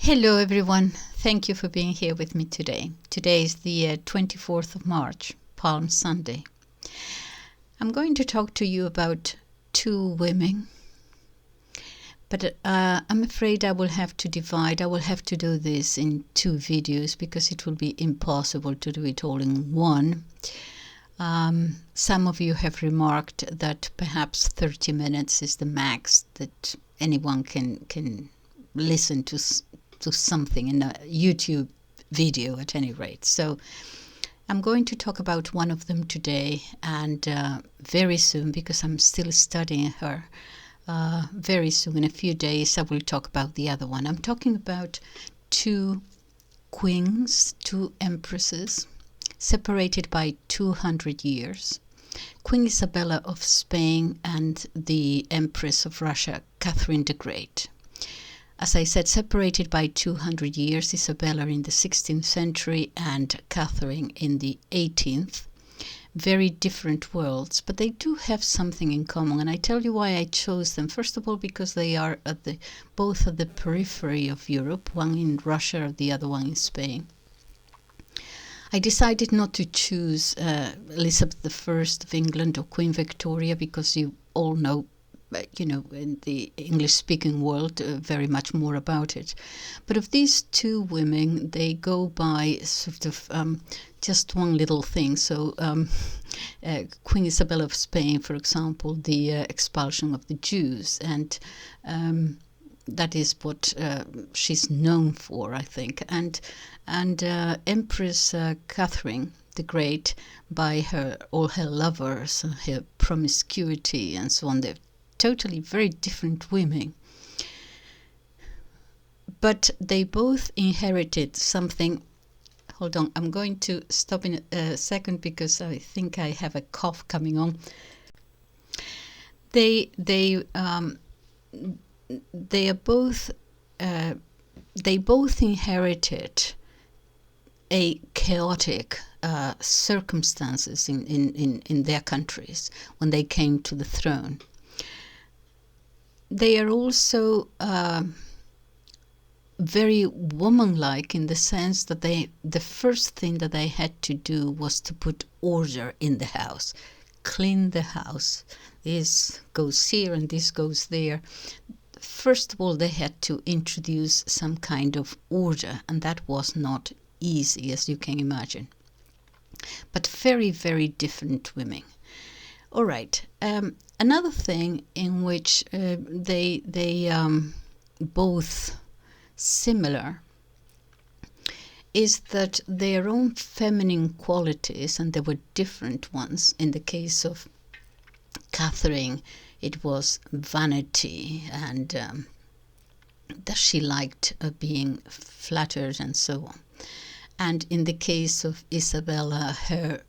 Hello everyone, thank you for being here with me today. Today is the 24th of March, Palm Sunday. I'm going to talk to you about two women, but I'm afraid I will have to do this in two videos because it will be impossible to do it all in one. Some of you have remarked that perhaps 30 minutes is the max that anyone can listen to something in a YouTube video at any rate. So I'm going to talk about one of them today, and very soon, because I'm still studying her, very soon, in a few days, I will talk about the other one. I'm talking about two queens, two empresses, separated by 200 years. Queen Isabella of Spain and the Empress of Russia, Catherine the Great. As I said, separated by 200 years, Isabella in the 16th century and Catherine in the 18th. Very different worlds, but they do have something in common. And I tell you why I chose them. First of all, because they are both at the periphery of Europe, one in Russia, the other one in Spain. I decided not to choose Elizabeth I of England or Queen Victoria because you all know, in the English-speaking world, very much more about it. But of these two women, they go by sort of just one little thing. So Queen Isabella of Spain, for example, the expulsion of the Jews, and that is what she's known for, I think. And Empress Catherine the Great, by all her lovers, her promiscuity, and so on. They're totally very different women, but they both inherited something. Hold on, I'm going to stop in a second because I think I have a cough coming on. They both inherited a chaotic circumstances in their countries when they came to the throne. They are also very womanlike in the sense that the first thing that they had to do was to put order in the house, clean the house. This goes here and this goes there. First of all, they had to introduce some kind of order, and that was not easy, as you can imagine. But very, very different women. All right. Another thing in which they both similar is that their own feminine qualities, and there were different ones. In the case of Catherine, it was vanity and that she liked being flattered and so on. And in the case of Isabella, her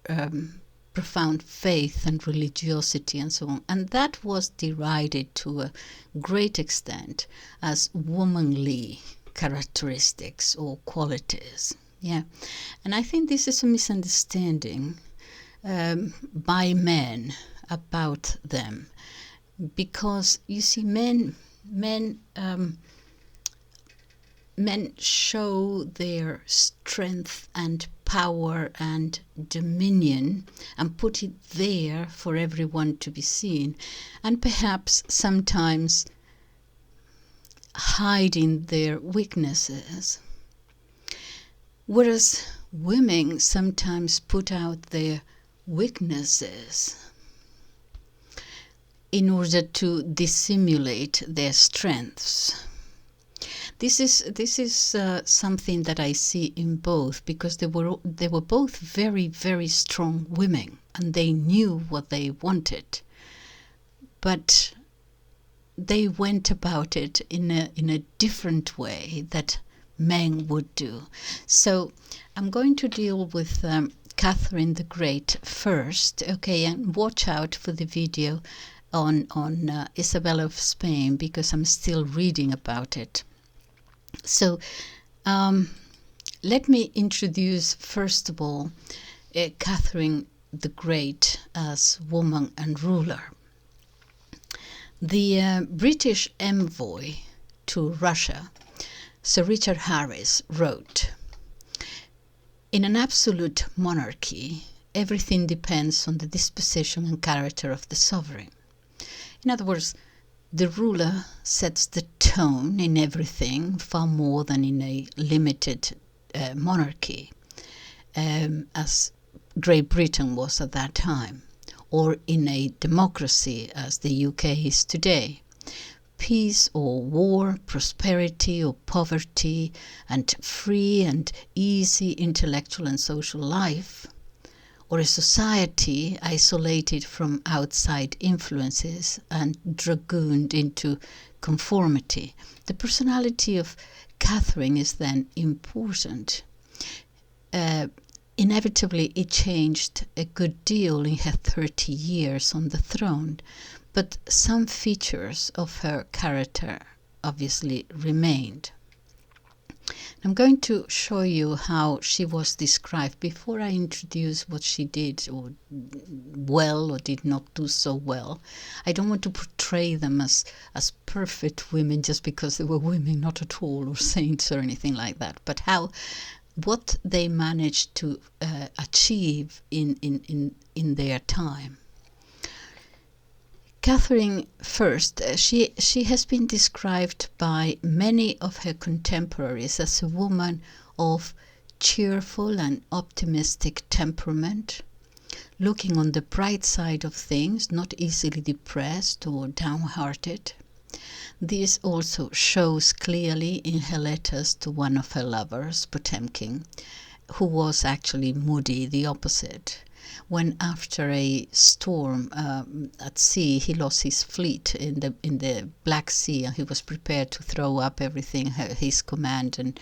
profound faith and religiosity and so on. And that was derided to a great extent as womanly characteristics or qualities. Yeah. And I think this is a misunderstanding by men about them, because you see, men show their strength and power and dominion and put it there for everyone to be seen, and perhaps sometimes hiding their weaknesses, whereas women sometimes put out their weaknesses in order to dissimulate their strengths. This is something that I see in both, because they were both very, very strong women, and they knew what they wanted, but they went about it in a different way that men would do. So I'm going to deal with Catherine the Great first, okay, and watch out for the video on Isabella of Spain, because I'm still reading about it. So let me introduce, first of all, Catherine the Great as woman and ruler. The British envoy to Russia Sir Richard Harris wrote, "In an absolute monarchy, everything depends on the disposition and character of the sovereign." In other words, the ruler sets the tone in everything far more than in a limited monarchy, as Great Britain was at that time, or in a democracy as the UK is today. Peace or war, prosperity or poverty, and free and easy intellectual and social life, or a society isolated from outside influences and dragooned into conformity. The personality of Catherine is then important. Inevitably, it changed a good deal in her 30 years on the throne, but some features of her character obviously remained. I'm going to show you how she was described before I introduce what she did or did not do so well. I don't want to portray them as perfect women just because they were women, not at all, or saints or anything like that, but what they managed to achieve in their time. Catherine, first, she has been described by many of her contemporaries as a woman of cheerful and optimistic temperament, looking on the bright side of things, not easily depressed or downhearted. This also shows clearly in her letters to one of her lovers, Potemkin, who was actually moody, the opposite. When after a storm at sea, he lost his fleet in the Black Sea, and he was prepared to throw up everything, his command, and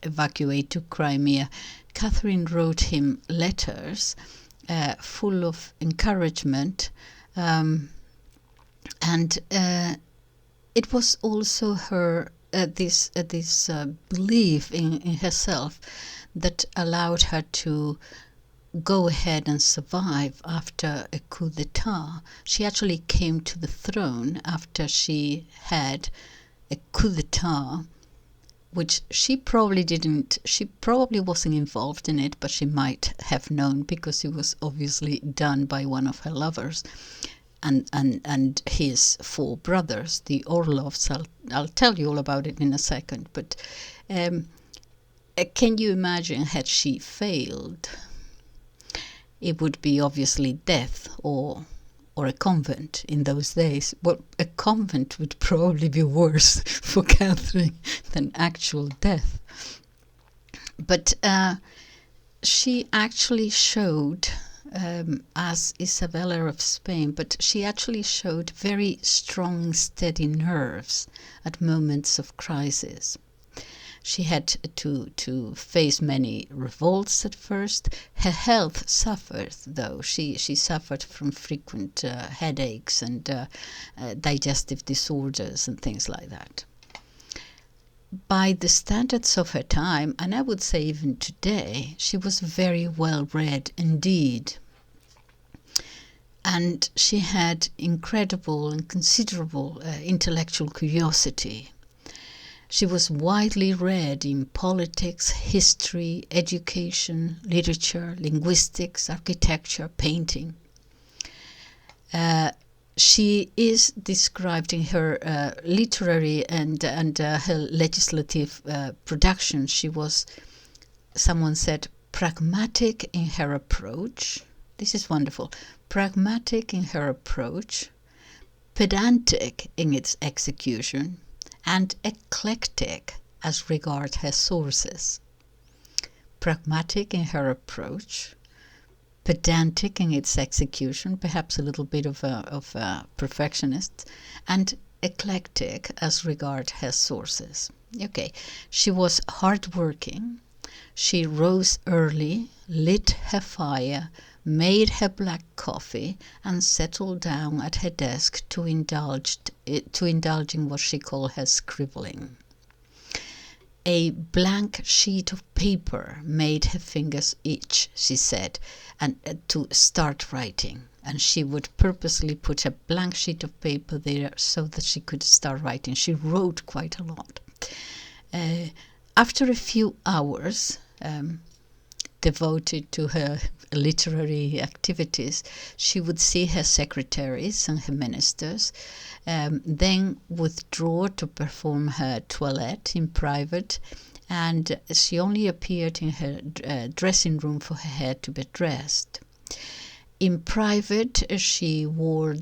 evacuate to Crimea, Catherine wrote him letters full of encouragement, and it was also her this belief in herself that allowed her to go ahead and survive after a coup d'etat. She actually came to the throne after she had a coup d'etat, which she probably wasn't involved in it, but she might have known because it was obviously done by one of her lovers and his 4 brothers, the Orlovs. I'll tell you all about it in a second, but can you imagine, had she failed, it would be obviously death or a convent in those days. Well, a convent would probably be worse for Catherine than actual death. But she actually showed, as Isabella of Spain, but she actually showed very strong, steady nerves at moments of crisis. She had to face many revolts at first. Her health suffered, though. She suffered from frequent headaches and digestive disorders and things like that. By the standards of her time, and I would say even today, she was very well read indeed. And she had incredible and considerable intellectual curiosity. She was widely read in politics, history, education, literature, linguistics, architecture, painting. She is described in her literary and her legislative production. She was, someone said, pragmatic in her approach. This is wonderful. Pragmatic in her approach, pedantic in its execution, and eclectic as regards her sources. Pragmatic in her approach, pedantic in its execution, perhaps a little bit of a perfectionist, and eclectic as regards her sources. Okay, she was hardworking. She rose early, lit her fire, made her black coffee, and settled down at her desk to indulge in what she called her scribbling. A blank sheet of paper made her fingers itch, she said, and to start writing. And she would purposely put a blank sheet of paper there so that she could start writing. She wrote quite a lot. After a few hours devoted to her literary activities, she would see her secretaries and her ministers, then withdraw to perform her toilette in private, and she only appeared in her dressing room for her hair to be dressed. In private, she wore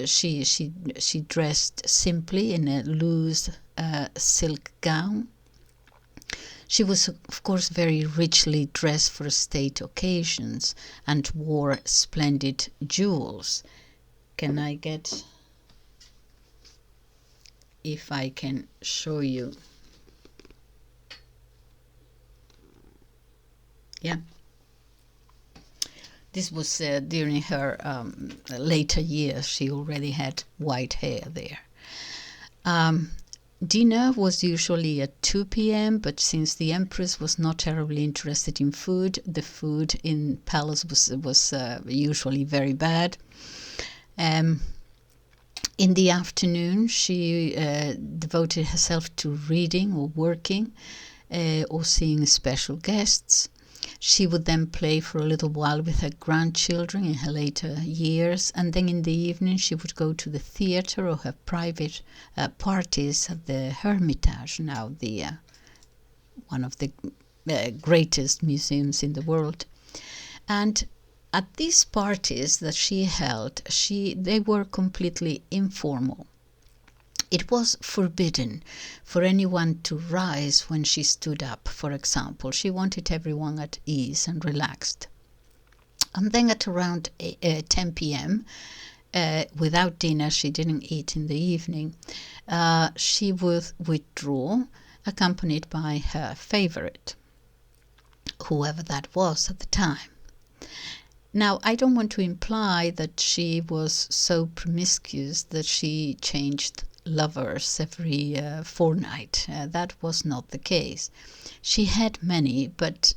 she dressed simply in a loose silk gown. She was, of course, very richly dressed for state occasions and wore splendid jewels. Can I get, if I can show you? Yeah. This was during her later years. She already had white hair there. Dinner was usually at 2 p.m., but since the Empress was not terribly interested in food, the food in palace was usually very bad. In the afternoon, she devoted herself to reading or working or seeing special guests. She would then play for a little while with her grandchildren in her later years, and then in the evening she would go to the theatre or her private parties at the Hermitage, now the one of the greatest museums in the world. And at these parties that she held, they were completely informal. It was forbidden for anyone to rise when she stood up, for example. She wanted everyone at ease and relaxed. And then at around 10 p.m., without dinner, she didn't eat in the evening, she would withdraw, accompanied by her favorite, whoever that was at the time. Now, I don't want to imply that she was so promiscuous that she changed lovers every fortnight. That was not the case. She had many, but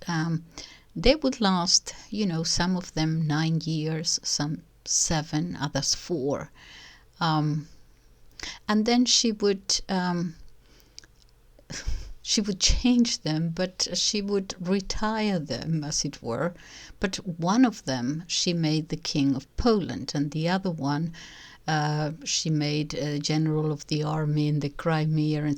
they would last, some of them 9 years, some 7, others 4. And then she would change them, but she would retire them, as it were. But one of them she made the King of Poland, and the other one she made a general of the army in the Crimea,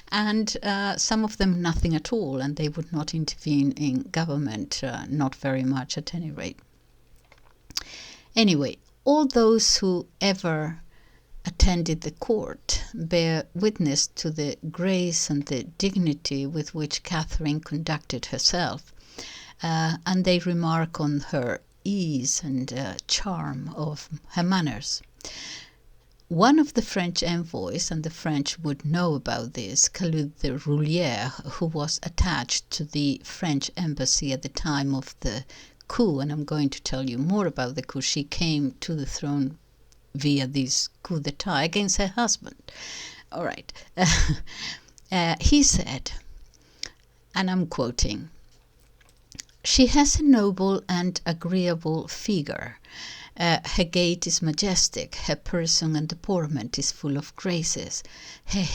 and some of them nothing at all, and they would not intervene in government, not very much at any rate. Anyway, all those who ever attended the court bear witness to the grace and the dignity with which Catherine conducted herself, and they remark on her ease and charm of her manners. One of the French envoys, and the French would know about this, Calud de Roulière, who was attached to the French embassy at the time of the coup, and I'm going to tell you more about the coup. She came to the throne via this coup d'etat against her husband. All right. He said, and I'm quoting, "She has a noble and agreeable figure. Her gait is majestic, her person and deportment is full of graces. Her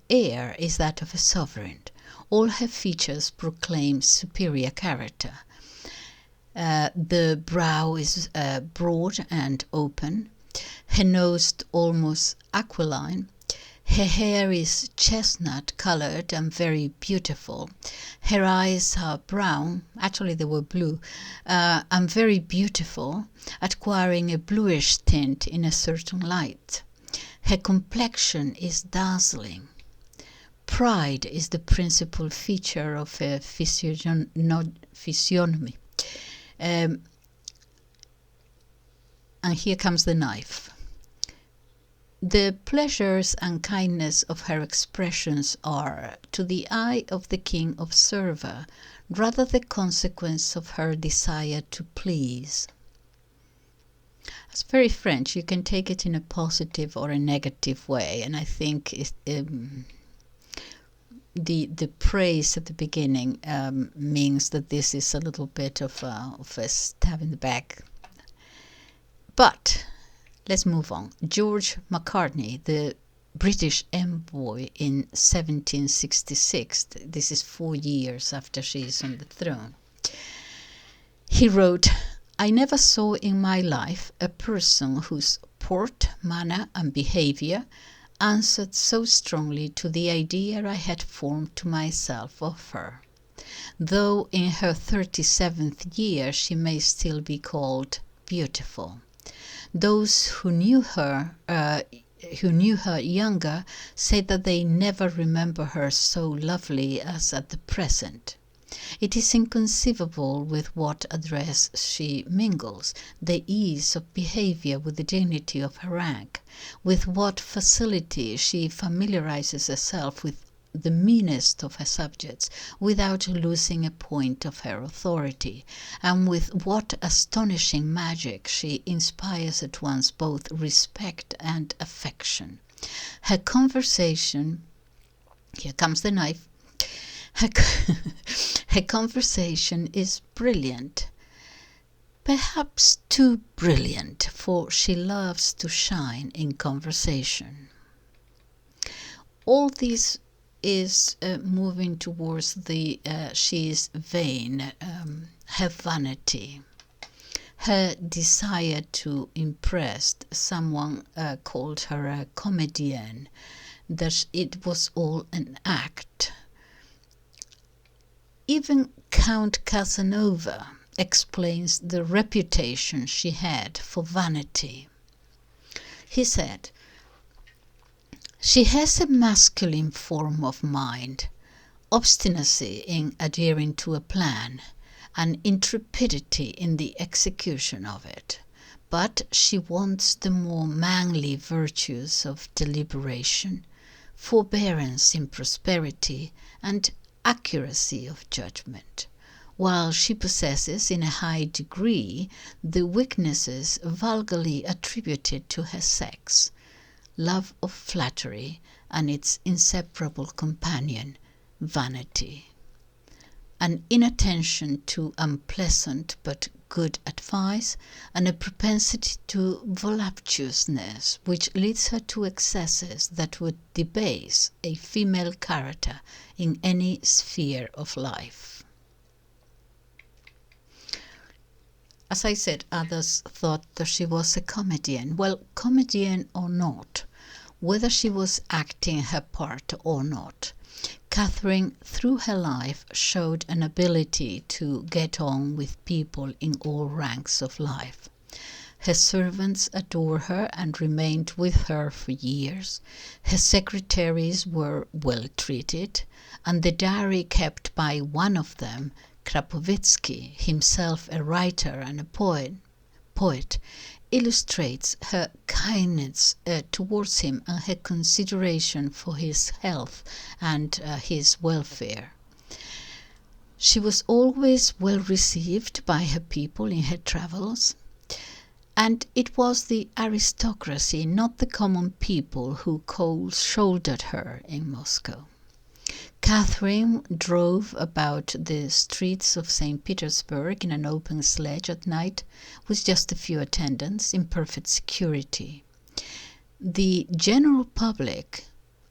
air is that of a sovereign. All her features proclaim superior character. The brow is broad and open, her nose almost aquiline. Her hair is chestnut-colored and very beautiful. Her eyes are brown, actually they were blue, and very beautiful, acquiring a bluish tint in a certain light. Her complexion is dazzling. Pride is the principal feature of her physiognomy." And here comes the knife. "The pleasures and kindness of her expressions are, to the eye of the keen observer, rather the consequence of her desire to please." It's very French. You can take it in a positive or a negative way, and I think the praise at the beginning means that this is a little bit of a stab in the back. But let's move on. George Macartney, the British envoy in 1766. This is 4 years after she is on the throne. He wrote, "I never saw in my life a person whose port, manner, and behavior answered so strongly to the idea I had formed to myself of her. Though in her 37th year she may still be called beautiful. Those who knew her younger say that they never remember her so lovely as at the present. It is inconceivable with what address she mingles, the ease of behavior with the dignity of her rank, with what facility she familiarizes herself with the meanest of her subjects without losing a point of her authority, and with what astonishing magic she inspires at once both respect and affection. Her conversation," here comes the knife, her conversation is brilliant, perhaps too brilliant, for she loves to shine in conversation. All this is moving towards the she is vain, her vanity, her desire to impress. Someone called her a comedienne, that it was all an act. Even Count Casanova explains the reputation she had for vanity. He said, "She has a masculine form of mind, obstinacy in adhering to a plan, and intrepidity in the execution of it. But she wants the more manly virtues of deliberation, forbearance in prosperity, and accuracy of judgment, while she possesses in a high degree the weaknesses vulgarly attributed to her sex, love of flattery, and its inseparable companion, vanity. An inattention to unpleasant but good advice, and a propensity to voluptuousness, which leads her to excesses that would debase a female character in any sphere of life." As I said, others thought that she was a comedienne. Well, comedienne or not, whether she was acting her part or not, Catherine, through her life, showed an ability to get on with people in all ranks of life. Her servants adored her and remained with her for years. Her secretaries were well treated, and the diary kept by one of them, Krapovitsky, himself a writer and a poet, illustrates her kindness towards him and her consideration for his health and his welfare. She was always well received by her people in her travels, and it was the aristocracy, not the common people, who cold-shouldered her in Moscow. Catherine drove about the streets of St. Petersburg in an open sledge at night with just a few attendants in perfect security. The general public,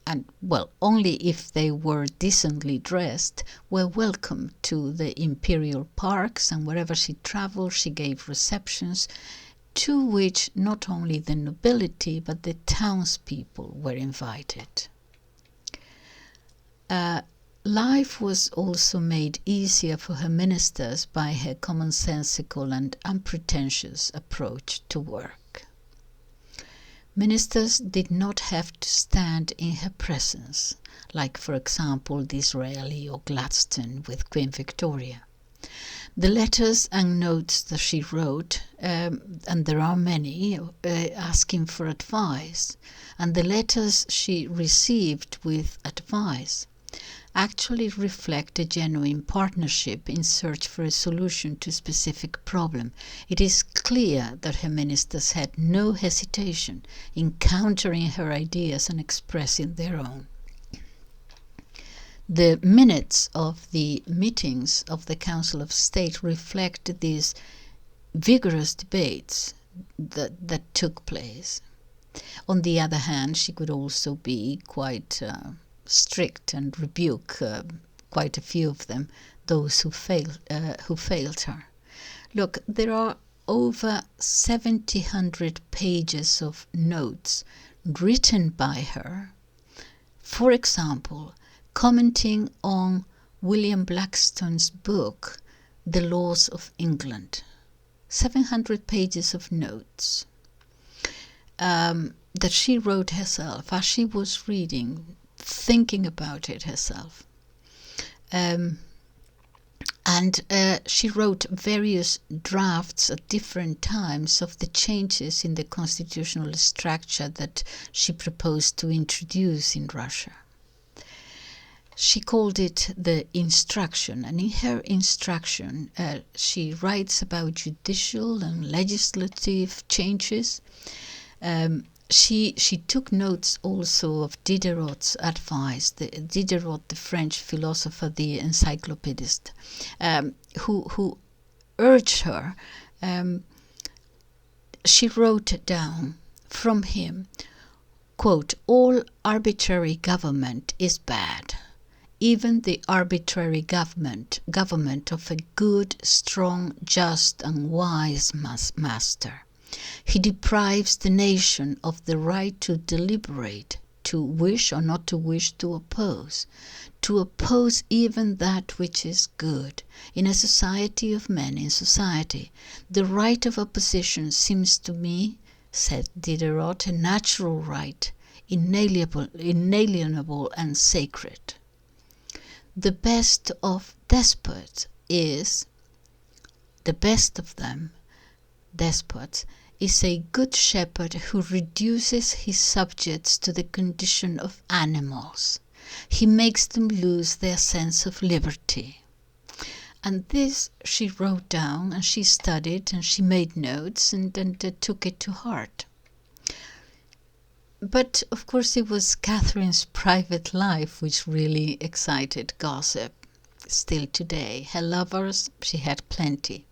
and well, only if they were decently dressed, were welcome to the imperial parks, and wherever she traveled she gave receptions to which not only the nobility but the townspeople were invited. Life was also made easier for her ministers by her commonsensical and unpretentious approach to work. Ministers did not have to stand in her presence, like, for example, Disraeli or Gladstone with Queen Victoria. The letters and notes that she wrote, and there are many, asking for advice, and the letters she received with advice, actually reflect a genuine partnership in search for a solution to a specific problem. It is clear that her ministers had no hesitation in countering her ideas and expressing their own. The minutes of the meetings of the Council of State reflect these vigorous debates that took place. On the other hand, she could also be quite strict and rebuke quite a few of them, those who failed her. Look, there are over 700 pages of notes written by her, for example, commenting on William Blackstone's book, The Laws of England. 700 pages of notes that she wrote herself as she was reading, thinking about it herself. And she wrote various drafts at different times of the changes in the constitutional structure that she proposed to introduce in Russia. She called it the instruction, and in her instruction she writes about judicial and legislative changes. She took notes also of Diderot's advice, Diderot, the French philosopher, the encyclopedist, who urged her. She wrote down from him, quote, "All arbitrary government is bad, even the arbitrary government of a good, strong, just, and wise master. He deprives the nation of the right to deliberate, to wish or not to wish to oppose even that which is good. In a society of men, the right of opposition seems to me," said Diderot, "a natural right, inalienable and sacred. The best of despots is a good shepherd who reduces his subjects to the condition of animals. He makes them lose their sense of liberty." And this she wrote down, and she studied, and she made notes, and took it to heart. But of course it was Catherine's private life which really excited gossip. Still today, her lovers, she had plenty.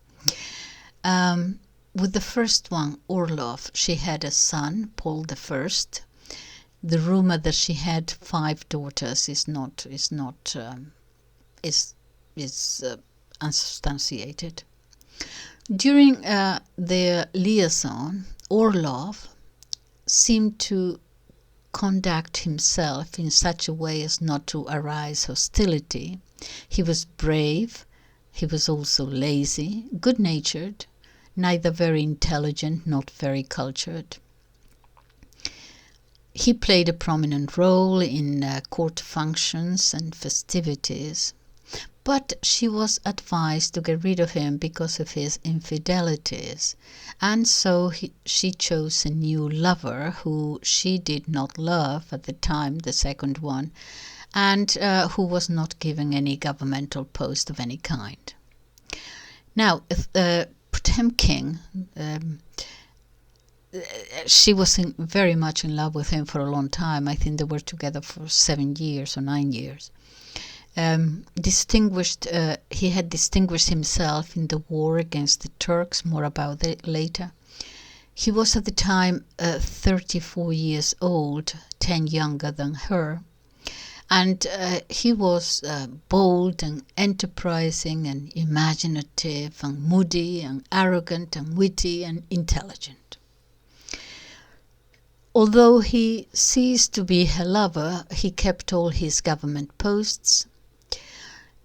With the first one, Orlov, she had a son, Paul I. The rumor that she had 5 daughters is unsubstantiated. During their liaison, Orlov seemed to conduct himself in such a way as not to arouse hostility. He was brave, he was also lazy, good-natured, neither very intelligent, not very cultured. He played a prominent role in court functions and festivities, but she was advised to get rid of him because of his infidelities, and so she chose a new lover who she did not love at the time, the second one, and who was not given any governmental post of any kind. Now, Potemkin, she was very much in love with him for a long time. I think they were together for 7 years or 9 years. He had distinguished himself in the war against the Turks, more about that later. He was at the time 34 years old, 10 younger than her. And he was bold and enterprising and imaginative and moody and arrogant and witty and intelligent. Although he ceased to be her lover, he kept all his government posts,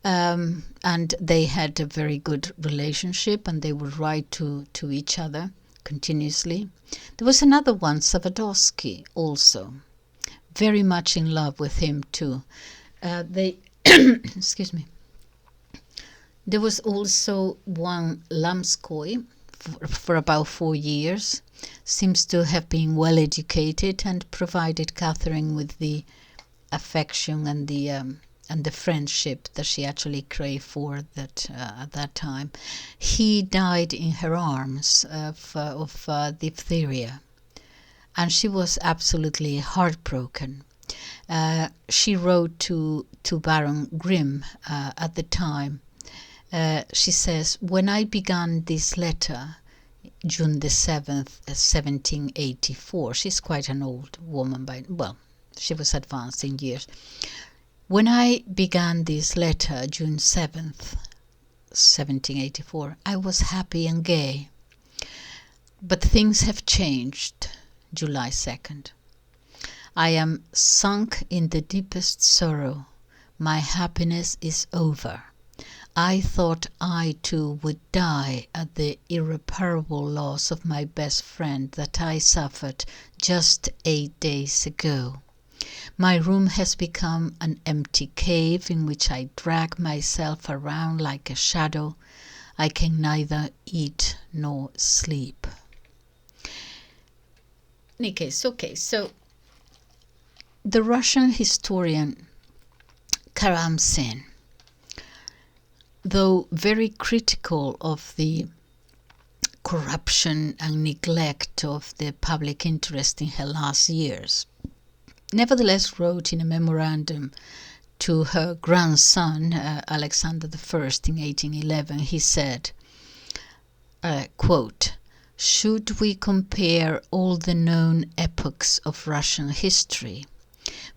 and they had a very good relationship, and they would write to each other continuously. There was another one, Savadorsky, also. Very much in love with him too. Excuse me. There was also one Lamskoy for about 4 years. Seems to have been well educated and provided Catherine with the affection and the friendship that she actually craved for at that time. He died in her arms of diphtheria. And she was absolutely heartbroken. She wrote to Baron Grimm at the time. She says, "When I began this letter, June the 7th, 1784. She's quite an old woman, she was advanced in years. When I began this letter, June 7th, 1784, I was happy and gay. But things have changed, July 2nd. I am sunk in the deepest sorrow. My happiness is over. I thought I too would die at the irreparable loss of my best friend that I suffered just 8 days ago. My room has become an empty cave in which I drag myself around like a shadow. I can neither eat nor sleep. Okay, so the Russian historian Karamzin, though very critical of the corruption and neglect of the public interest in her last years, nevertheless wrote in a memorandum to her grandson, Alexander I, in 1811, he said, quote, "Should we compare all the known epochs of Russian history,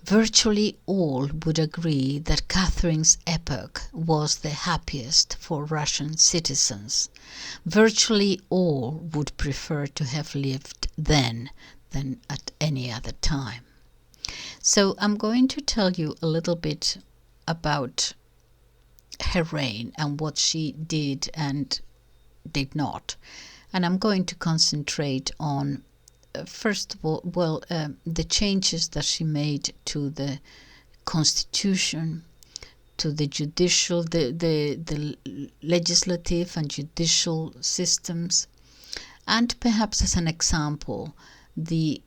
virtually all would agree that Catherine's epoch was the happiest for Russian citizens. Virtually all would prefer to have lived then than at any other time." So I'm going to tell you a little bit about her reign and what she did and did not. And I'm going to concentrate on first of all, the changes that she made to the constitution, to the judicial, the legislative and judicial systems, and perhaps as an example, the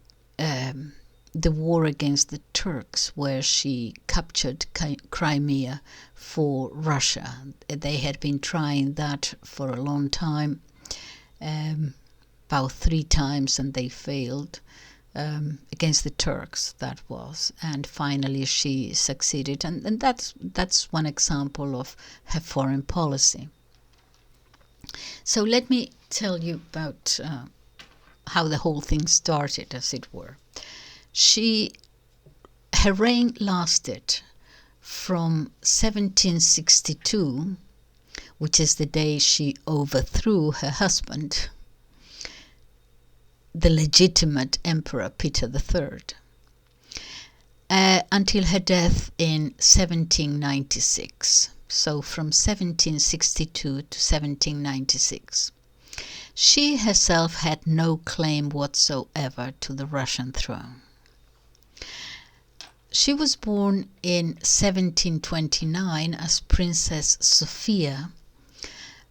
war against the Turks, where she captured Crimea for Russia. They had been trying that for a long time. About 3 times, and they failed against the Turks, that was, and finally she succeeded, and that's one example of her foreign policy. So let me tell you about how the whole thing started, as it were. Her reign lasted from 1762, which is the day she overthrew her husband, the legitimate Emperor Peter III, until her death in 1796. So from 1762 to 1796. She herself had no claim whatsoever to the Russian throne. She was born in 1729 as Princess Sophia,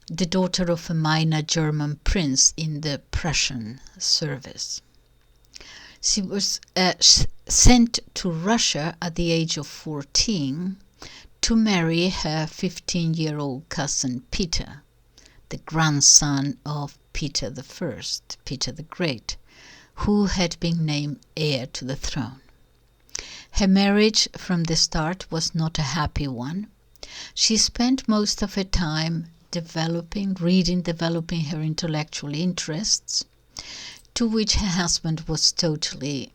the daughter of a minor German prince in the Prussian service. She was sent to Russia at the age of 14 to marry her 15-year-old cousin Peter, the grandson of Peter I, Peter the Great, who had been named heir to the throne. Her marriage from the start was not a happy one. She spent most of her time developing her intellectual interests, to which her husband was totally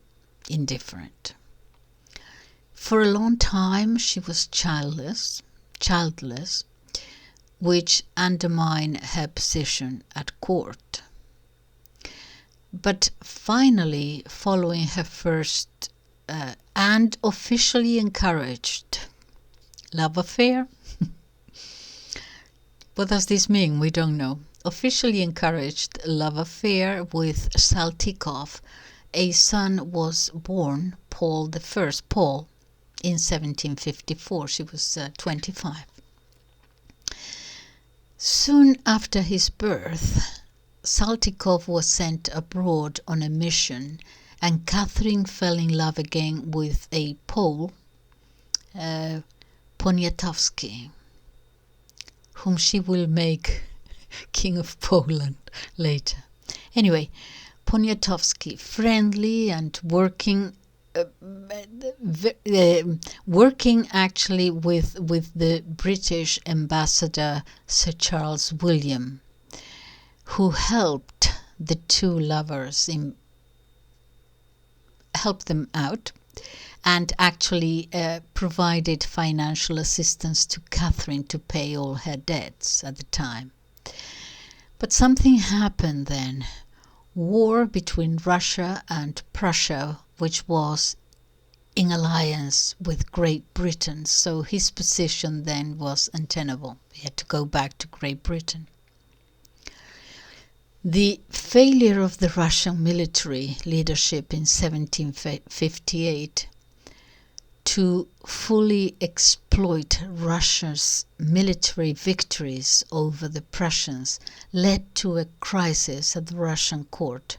indifferent. For a long time she was childless, which undermined her position at court. But finally, following her first and officially encouraged love affair, what does this mean? We don't know. Officially encouraged love affair with Saltykov, a son was born, Paul, in 1754. She was 25. Soon after his birth, Saltykov was sent abroad on a mission, and Catherine fell in love again with a Pole, Poniatowski, whom she will make King of Poland later. Anyway, Poniatowski, friendly and working actually with the British ambassador Sir Charles William, who helped the two lovers helped them out and actually provided financial assistance to Catherine to pay all her debts at the time. But something happened then. War between Russia and Prussia, which was in alliance with Great Britain, so his position then was untenable. He had to go back to Great Britain. The failure of the Russian military leadership in 1758 to fully exploit Russia's military victories over the Prussians led to a crisis at the Russian court,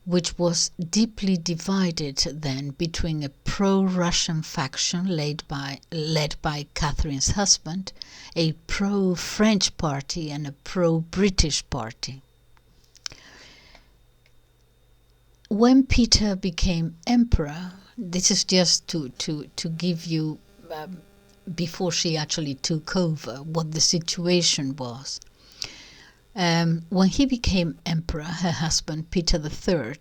which was deeply divided then between a pro-Russian faction led by Catherine's husband, a pro-French party and a pro-British party. When Peter became emperor, this is just to give you, before she actually took over, what the situation was. When he became emperor, her husband, Peter III,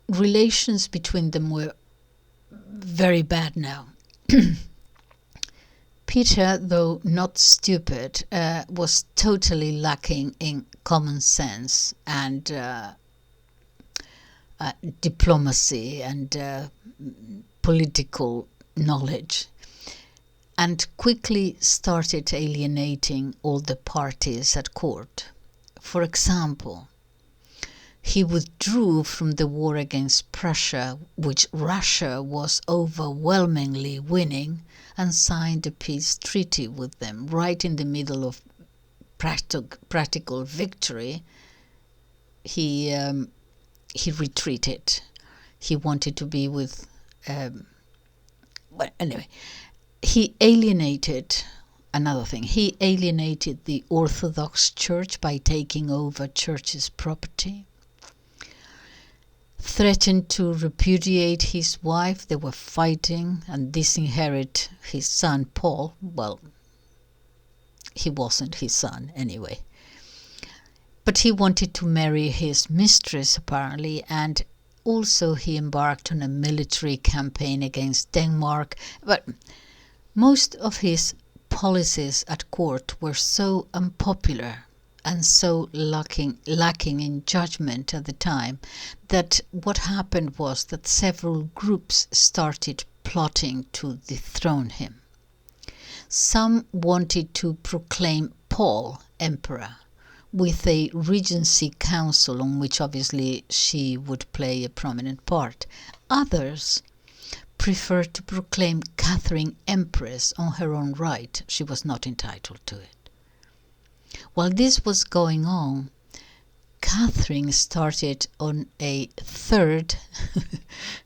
relations between them were very bad now. Peter, though not stupid, was totally lacking in common sense and diplomacy and political knowledge, and quickly started alienating all the parties at court. For example, he withdrew from the war against Prussia, which Russia was overwhelmingly winning, and signed a peace treaty with them right in the middle of practical victory. He retreated. He wanted to be with... but anyway, he alienated... Another thing, he alienated the Orthodox Church by taking over church's property. Threatened to repudiate his wife. They were fighting and disinherit his son Paul. Well, he wasn't his son anyway. But he wanted to marry his mistress, apparently, and also he embarked on a military campaign against Denmark. But most of his policies at court were so unpopular and so lacking in judgment at the time that what happened was that several groups started plotting to dethrone him. Some wanted to proclaim Paul emperor, with a regency council on which obviously she would play a prominent part. Others preferred to proclaim Catherine empress on her own right. She was not entitled to it. While this was going on, Catherine started on a third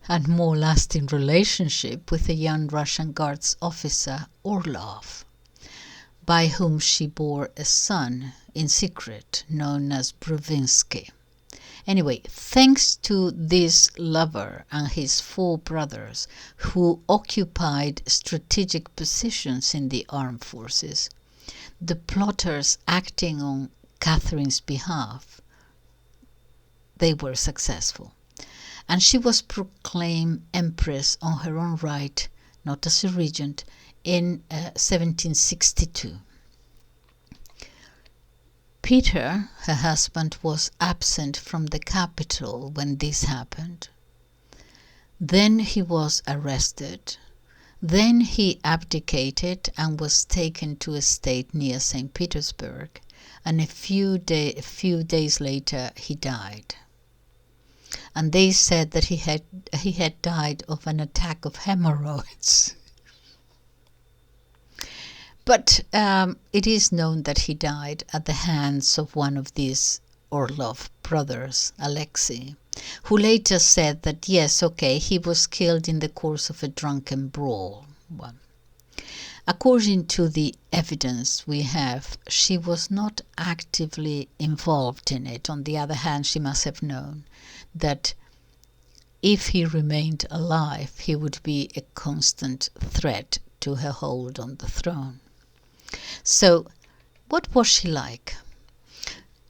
and more lasting relationship with a young Russian Guards officer, Orlov, by whom she bore a son in secret, known as Brovinsky. Anyway, thanks to this lover and his 4 brothers, who occupied strategic positions in the armed forces, the plotters acting on Catherine's behalf, they were successful. And she was proclaimed empress on her own right, not as a regent, in 1762. Peter, her husband, was absent from the capital when this happened. Then he was arrested. Then he abdicated and was taken to a estate near St. Petersburg, and a few days later he died. And they said that he had died of an attack of hemorrhoids. But it is known that he died at the hands of one of these Orlov brothers, Alexei, who later said that yes, okay, he was killed in the course of a drunken brawl. Well, according to the evidence we have, she was not actively involved in it. On the other hand, she must have known that if he remained alive, he would be a constant threat to her hold on the throne. So, what was she like?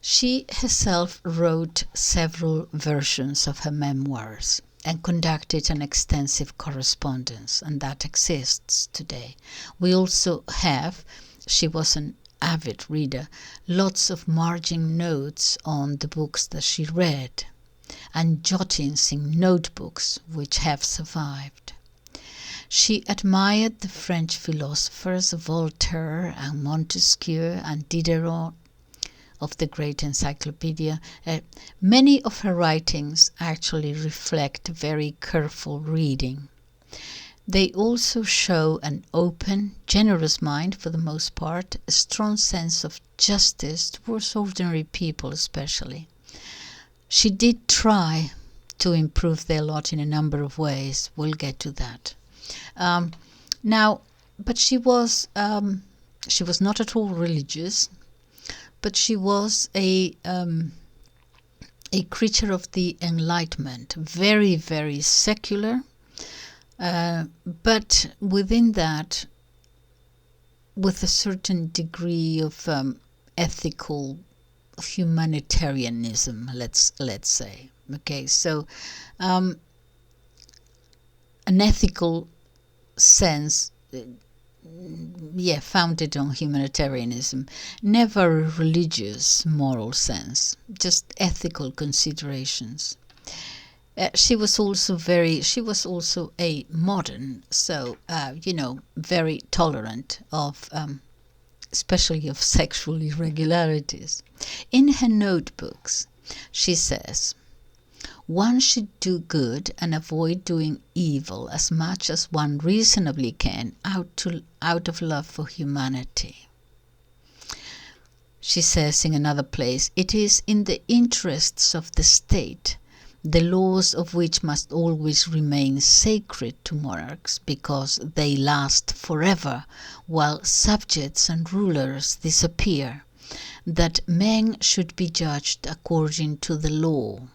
She herself wrote several versions of her memoirs and conducted an extensive correspondence, and that exists today. We also have, she was an avid reader, lots of margin notes on the books that she read, and jottings in notebooks which have survived. She admired the French philosophers Voltaire and Montesquieu and Diderot of the great encyclopedia. Many of her writings actually reflect very careful reading. They also show an open, generous mind for the most part, a strong sense of justice towards ordinary people especially. She did try to improve their lot in a number of ways. We'll get to that. But she was not at all religious, but she was a creature of the Enlightenment, very, very secular, but within that, with a certain degree of ethical humanitarianism, let's say. Okay, so an ethical sense, founded on humanitarianism, never a religious moral sense, just ethical considerations. She was also a modern, so very tolerant of especially of sexual irregularities. In her notebooks she says, "One should do good and avoid doing evil as much as one reasonably can out of love for humanity." She says in another place, "It is in the interests of the state, the laws of which must always remain sacred to monarchs because they last forever while subjects and rulers disappear, that men should be judged according to the law."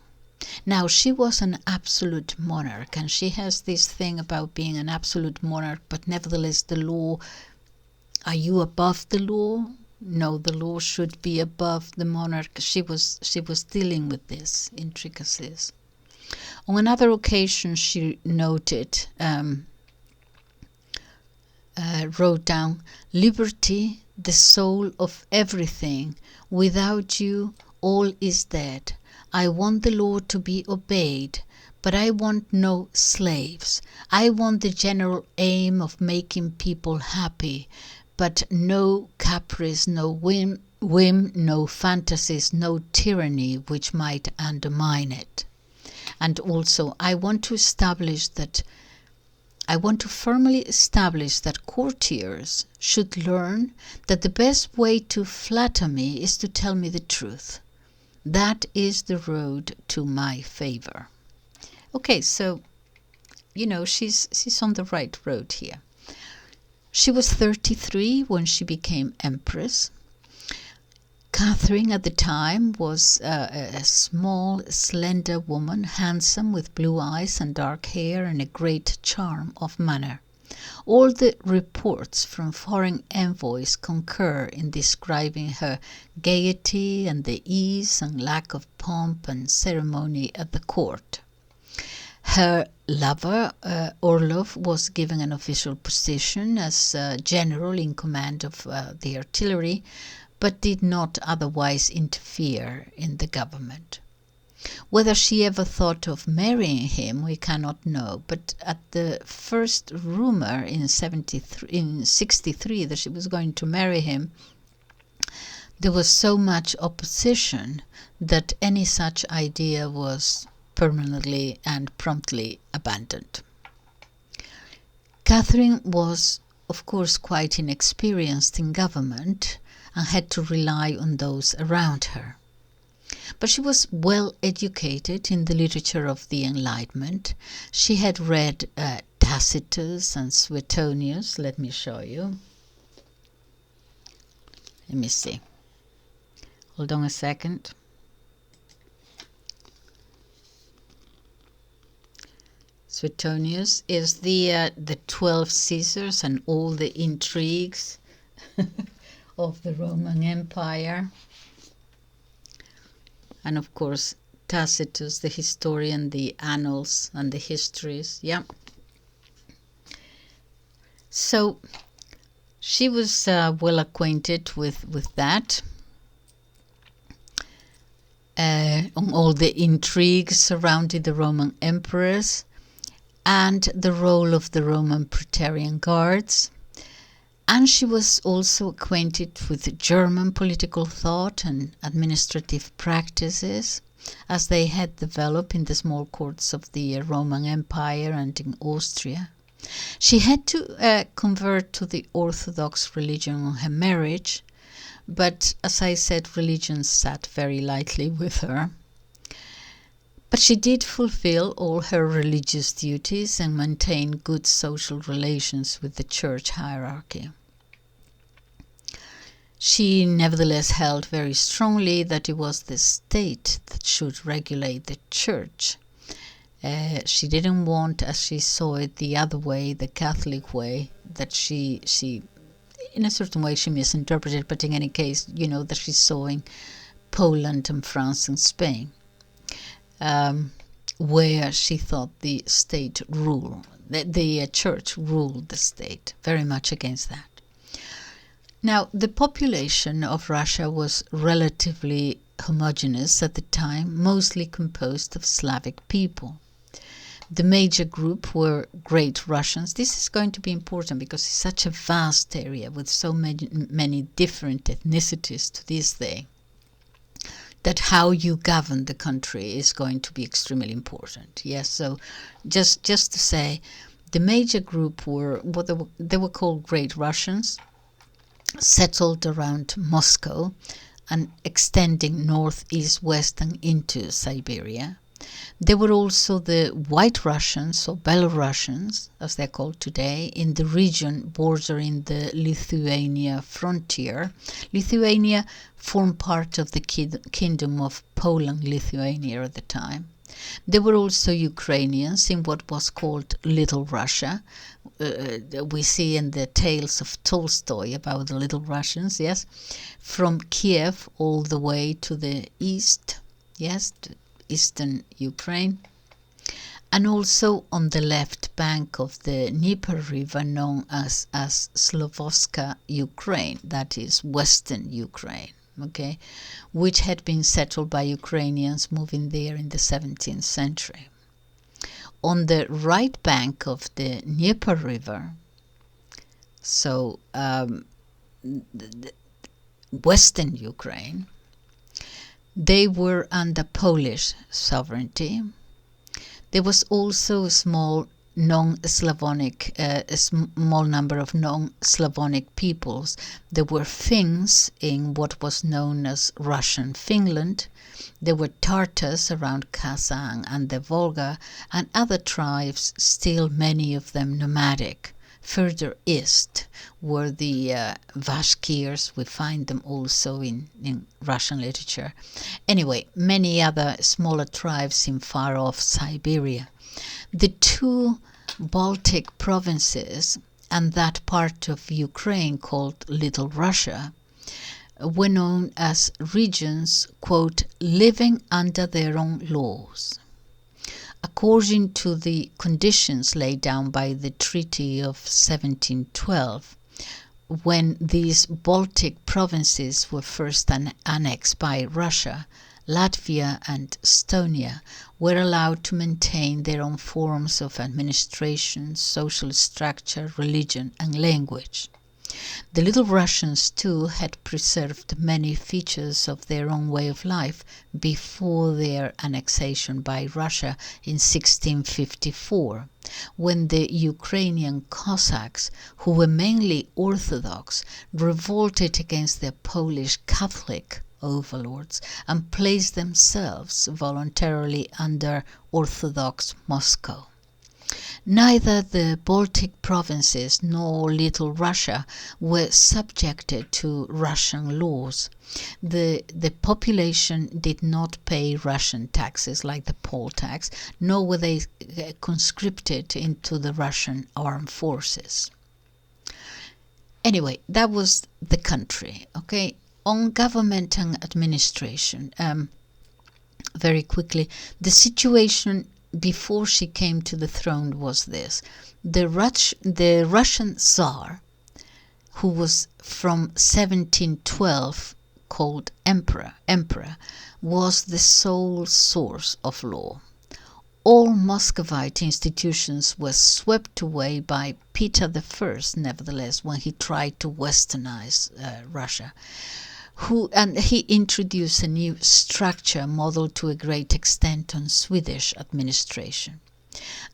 Now, she was an absolute monarch, and she has this thing about being an absolute monarch, but nevertheless the law, are you above the law? No, the law should be above the monarch. She was dealing with these intricacies. On another occasion she noted, wrote down, "Liberty, the soul of everything. Without you, all is dead. I want the law to be obeyed, but I want no slaves. I want the general aim of making people happy, but no caprice, no whim, no fantasies, no tyranny which might undermine it. And also, I want to firmly establish that courtiers should learn that the best way to flatter me is to tell me the truth. That is the road to my favor." Okay, so, she's on the right road here. She was 33 when she became empress. Catherine at the time was a small, slender woman, handsome, with blue eyes and dark hair and a great charm of manner. All the reports from foreign envoys concur in describing her gaiety and the ease and lack of pomp and ceremony at the court. Her lover, Orlov, was given an official position as general in command of the artillery, but did not otherwise interfere in the government. Whether she ever thought of marrying him, we cannot know, but at the first rumor in 63 that she was going to marry him, there was so much opposition that any such idea was permanently and promptly abandoned. Catherine was, of course, quite inexperienced in government and had to rely on those around her. But she was well educated in the literature of the Enlightenment. She had read Tacitus and Suetonius. Let me show you. Let me see. Hold on a second. Suetonius is the 12 Caesars and all the intrigues of the Roman Empire. And of course, Tacitus, the historian, the annals and the histories. Yeah. So she was well acquainted with that, on all the intrigues surrounding the Roman emperors and the role of the Roman Praetorian Guards. And she was also acquainted with German political thought and administrative practices as they had developed in the small courts of the Roman Empire and in Austria. She had to convert to the Orthodox religion on her marriage, but as I said, religion sat very lightly with her. But she did fulfill all her religious duties and maintain good social relations with the church hierarchy. She nevertheless held very strongly that it was the state that should regulate the church. She didn't want, as she saw it, the other way, the Catholic way, that she in a certain way she misinterpreted, but in any case, that she saw in Poland and France and Spain, where she thought the state ruled, the church ruled the state, very much against that. Now, the population of Russia was relatively homogeneous at the time, mostly composed of Slavic people. The major group were Great Russians. This is going to be important because it's such a vast area with so many different ethnicities to this day, that how you govern the country is going to be extremely important. Yes, so just to say, the major group were what they were called Great Russians, settled around Moscow and extending north, east, west and into Siberia. There were also the White Russians, or Belarusians, as they're called today, in the region bordering the Lithuania frontier. Lithuania formed part of the kingdom of Poland-Lithuania at the time. There were also Ukrainians in what was called Little Russia. We see in the tales of Tolstoy about the Little Russians, yes, from Kiev all the way to the east, yes, to eastern Ukraine, and also on the left bank of the Dnieper River, known as Slovoska Ukraine, that is western Ukraine, okay, which had been settled by Ukrainians moving there in the 17th century. On the right bank of the Dnieper River, so western Ukraine, they were under Polish sovereignty. There was also a small non-Slavonic, a small number of non-Slavonic peoples. There were Finns in what was known as Russian Finland. There were Tartars around Kazan and the Volga, and other tribes, still many of them nomadic. Further east were the Bashkirs. We find them also in Russian literature. Anyway, many other smaller tribes in far-off Siberia. The two Baltic provinces and that part of Ukraine called Little Russia were known as regions, quote, living under their own laws. According to the conditions laid down by the Treaty of 1712, when these Baltic provinces were first annexed by Russia, Latvia and Estonia were allowed to maintain their own forms of administration, social structure, religion and language. The Little Russians too had preserved many features of their own way of life before their annexation by Russia in 1654, when the Ukrainian Cossacks, who were mainly Orthodox, revolted against their Polish Catholic overlords and placed themselves voluntarily under Orthodox Moscow. Neither the Baltic provinces nor Little Russia were subjected to Russian laws. The population did not pay Russian taxes like the poll tax, nor were they conscripted into the Russian armed forces. Anyway, that was the country, okay? On government and administration, very quickly. The situation before she came to the throne was this. The Russian Tsar, who was from 1712 called emperor, was the sole source of law. All Muscovite institutions were swept away by Peter I, nevertheless, when he tried to westernize Russia. And he introduced a new structure modeled to a great extent on Swedish administration.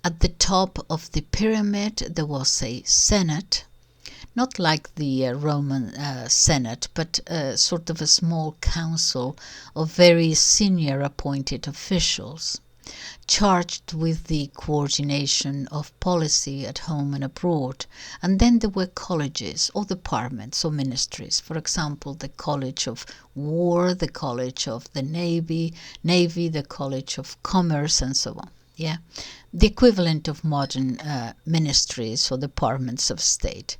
At the top of the pyramid there was a Senate, not like the Roman Senate, but sort of a small council of very senior appointed officials, charged with the coordination of policy at home and abroad. And then there were colleges or departments or ministries, for example, the College of War, the College of the Navy, the College of Commerce, and so on. Yeah, the equivalent of modern ministries or departments of state.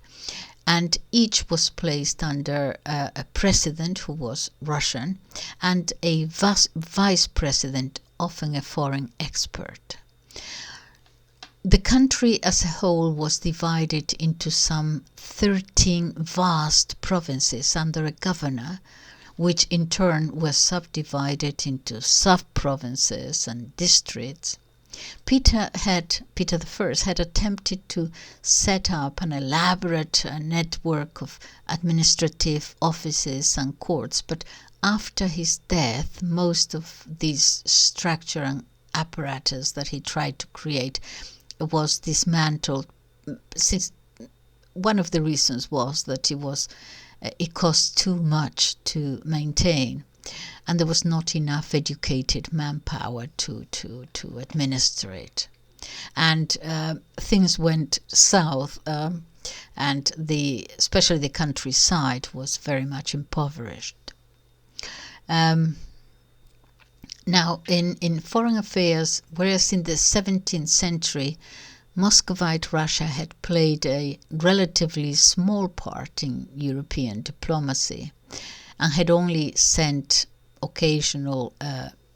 And each was placed under a president who was Russian and a vice president, often a foreign expert. The country as a whole was divided into some 13 vast provinces under a governor, which in turn were subdivided into sub-provinces and districts. Peter I had attempted to set up an elaborate network of administrative offices and courts, but after his death, most of this structure and apparatus that he tried to create was dismantled. Since one of the reasons was that it cost too much to maintain, and there was not enough educated manpower to administer it. And things went south, and especially the countryside was very much impoverished. Now, in foreign affairs, whereas in the 17th century, Muscovite Russia had played a relatively small part in European diplomacy and had only sent occasional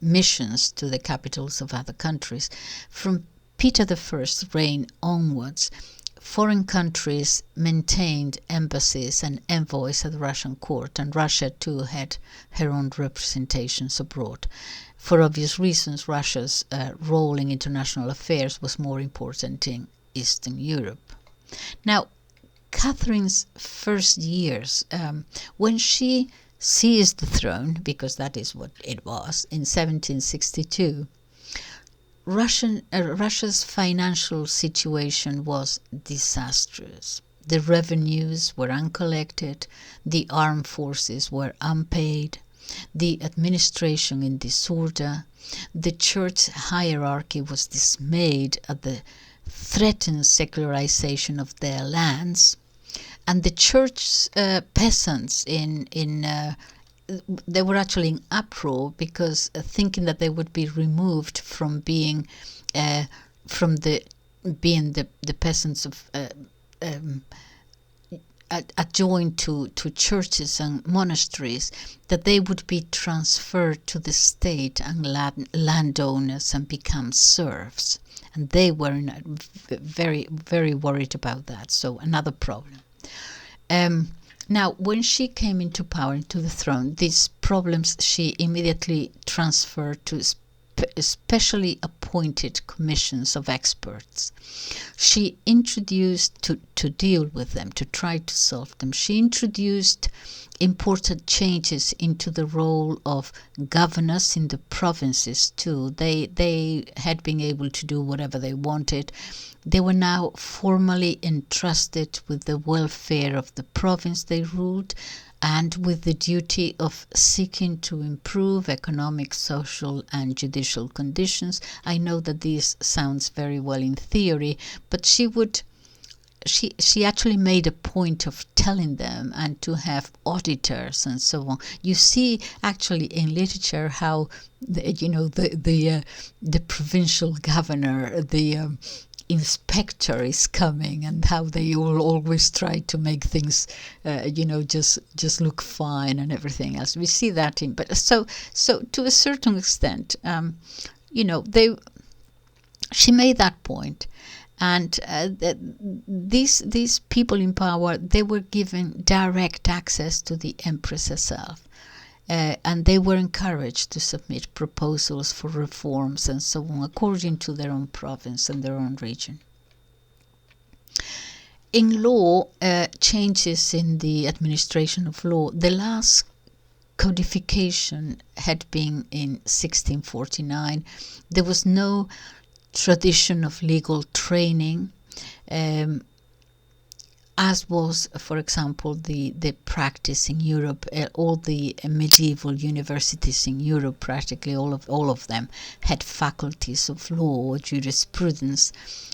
missions to the capitals of other countries. From Peter I's reign onwards, foreign countries maintained embassies and envoys at the Russian court, and Russia too had her own representations abroad. For obvious reasons, Russia's role in international affairs was more important in Eastern Europe. Now, Catherine's first years, when she seized the throne, because that is what it was, in 1762, Russia's financial situation was disastrous. The revenues were uncollected, the armed forces were unpaid, the administration in disorder, the church hierarchy was dismayed at the threatened secularization of their lands, and the church peasants they were actually in uproar because thinking that they would be removed from being the peasants of adjoined to churches and monasteries, that they would be transferred to the state and landowners and become serfs. And they were very, very worried about that. So another problem. Now, when she came into power, into the throne, these problems she immediately transferred to specially appointed commissions of experts. She introduced, to deal with them, to try to solve them, she introduced important changes into the role of governors in the provinces too. They had been able to do whatever they wanted. They were now formally entrusted with the welfare of the province they ruled and with the duty of seeking to improve economic, social and judicial conditions. I know that this sounds very well in theory, but she actually made a point of telling them, and to have auditors and so on. You see actually in literature how the provincial governor, inspector is coming, and how they all always try to make things, just look fine and everything else. We see that in, but so to a certain extent, she made that point, and these people in power, they were given direct access to the Empress herself. And they were encouraged to submit proposals for reforms and so on, according to their own province and their own region. In law, changes in the administration of law, the last codification had been in 1649. There was no tradition of legal training, as was, for example, the practice in Europe. All the medieval universities in Europe, practically all of them, had faculties of law or jurisprudence.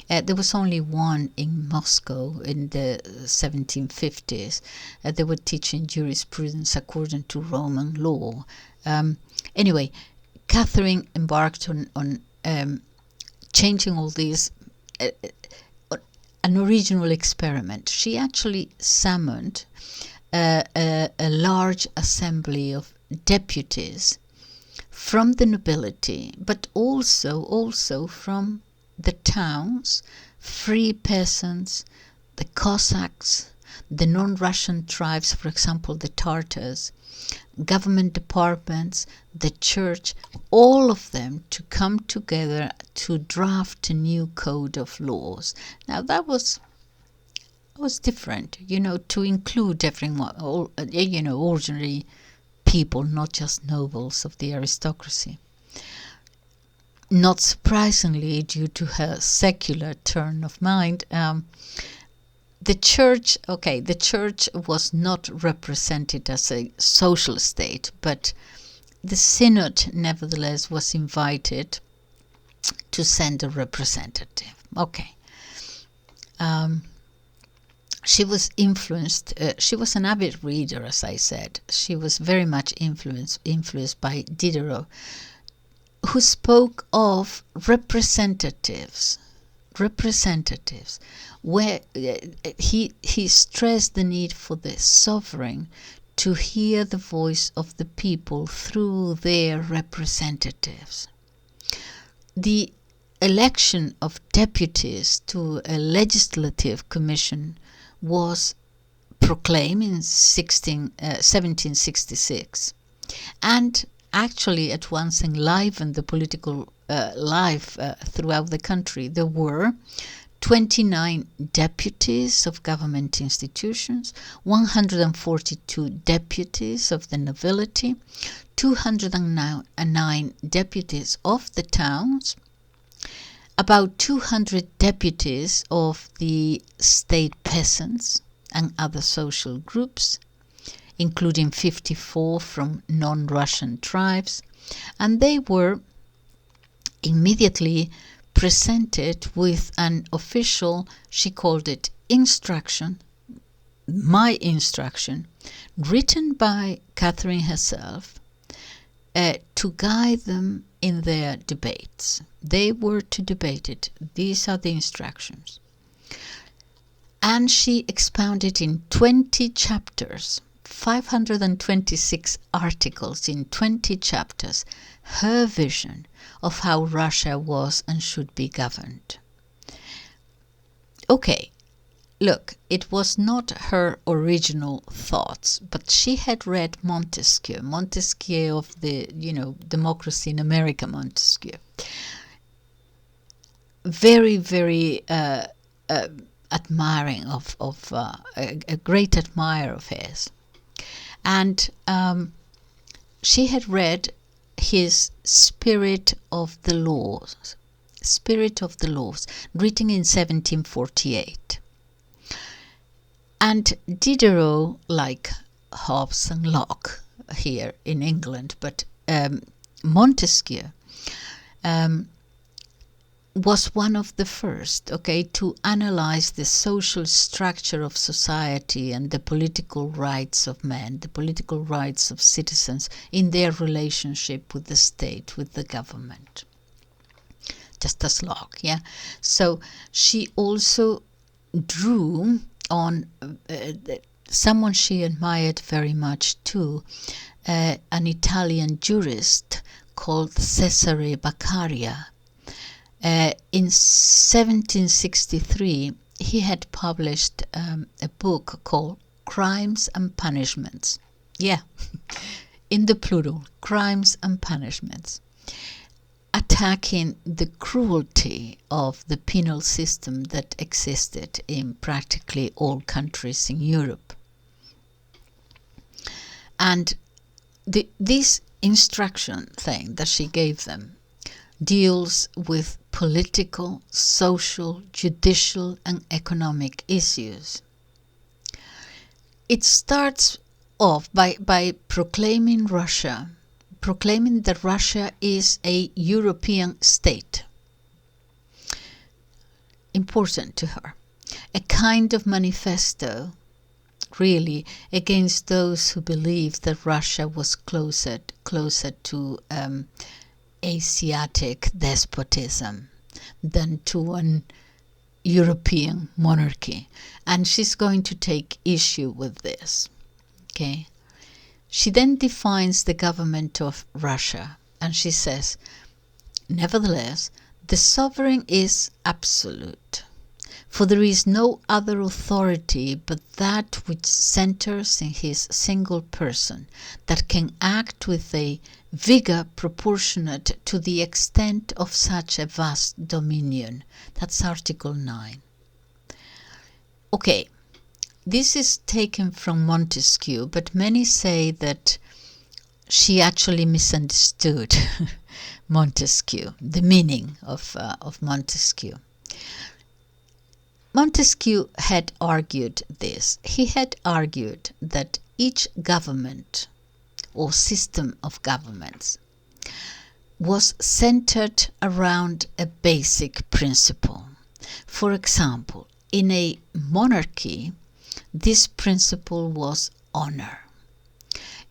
There was only one in Moscow in the 1750s. They were teaching jurisprudence according to Roman law. Anyway, Catherine embarked on changing all these. An original experiment. She actually summoned a large assembly of deputies from the nobility, but also from the towns, free peasants, the Cossacks, the non-Russian tribes, for example, the Tartars, government departments, the church, all of them to come together to draft a new code of laws. Now that was different, to include everyone, ordinary people, not just nobles of the aristocracy. Not surprisingly, due to her secular turn of mind, the church was not represented as a social state, but the synod nevertheless was invited to send a representative. She was influenced. She was an avid reader, as I said. She was very much influenced by Diderot, who spoke of representatives, where he stressed the need for the sovereign to hear the voice of the people through their representatives. The election of deputies to a legislative commission was proclaimed in 1766, and actually at once enlivened the political life throughout the country. There were 29 deputies of government institutions, 142 deputies of the nobility, 209 deputies of the towns, about 200 deputies of the state peasants and other social groups, including 54 from non-Russian tribes, and they were immediately presented with an official, she called it instruction, my instruction, written by Catherine herself, to guide them in their debates. They were to debate it. These are the instructions. And she expounded in 20 chapters, 526 articles in 20 chapters, her vision of how Russia was and should be governed. Okay, look, it was not her original thoughts, but she had read Montesquieu of the, Democracy in America, Montesquieu. Very, very admiring of a great admirer of his. And she had read his Spirit of the Laws, written in 1748. And Diderot, like Hobbes and Locke here in England, but Montesquieu was one of the first, to analyze the social structure of society and the political rights of men, the political rights of citizens in their relationship with the state, with the government. just a slog, yeah. So she also drew on someone she admired very much too, an Italian jurist called Cesare Beccaria. In 1763, he had published a book called Crimes and Punishments. Yeah, in the plural, Crimes and Punishments, attacking the cruelty of the penal system that existed in practically all countries in Europe. And this instruction thing that she gave them deals with political, social, judicial, and economic issues. It starts off by proclaiming that Russia is a European state. Important to her. A kind of manifesto, really, against those who believed that Russia was closer to Asiatic despotism than to an European monarchy. And she's going to take issue with this. Okay. She then defines the government of Russia, and she says, nevertheless, the sovereign is absolute, for there is no other authority but that which centers in his single person, that can act with a vigor proportionate to the extent of such a vast dominion. That's Article 9. Okay. This is taken from Montesquieu, but many say that she actually misunderstood Montesquieu, the meaning of Montesquieu. Montesquieu had argued this. He had argued that each government or system of governments was centered around a basic principle. For example, in a monarchy, this principle was honor.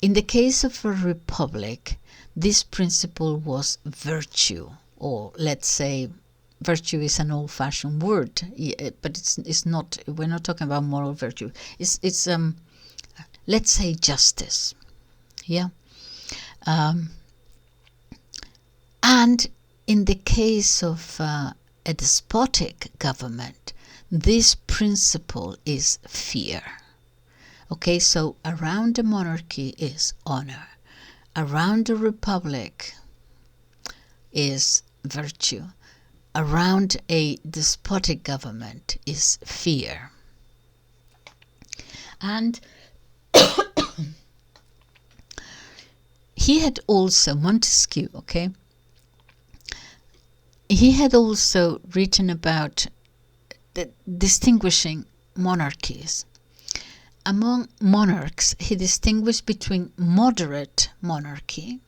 In the case of a republic, this principle was virtue, or let's say, virtue is an old-fashioned word, but it's not. We're not talking about moral virtue. It's let's say justice, yeah. And in the case of a despotic government, this principle is fear. Okay, so around a monarchy is honor. Around a republic is virtue. Around a despotic government is fear. And he had also, Montesquieu, okay, he had also written about distinguishing monarchies. Among monarchs, he distinguished between moderate monarchy,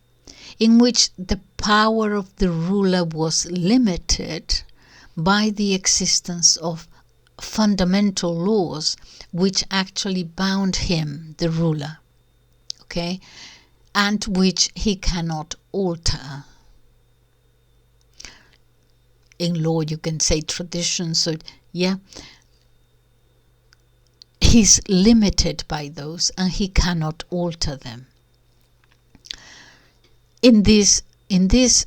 in which the power of the ruler was limited by the existence of fundamental laws which actually bound him, the ruler, okay, and which he cannot alter. In law, you can say tradition, so yeah, he's limited by those and he cannot alter them. In this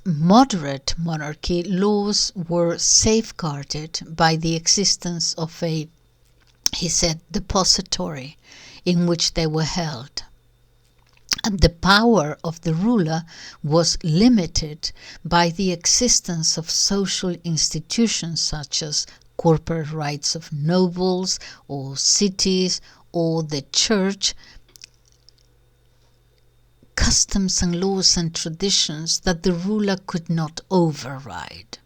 moderate monarchy, laws were safeguarded by the existence of a, he said, depository in which they were held. And the power of the ruler was limited by the existence of social institutions such as corporate rights of nobles or cities or the church, customs and laws and traditions that the ruler could not override.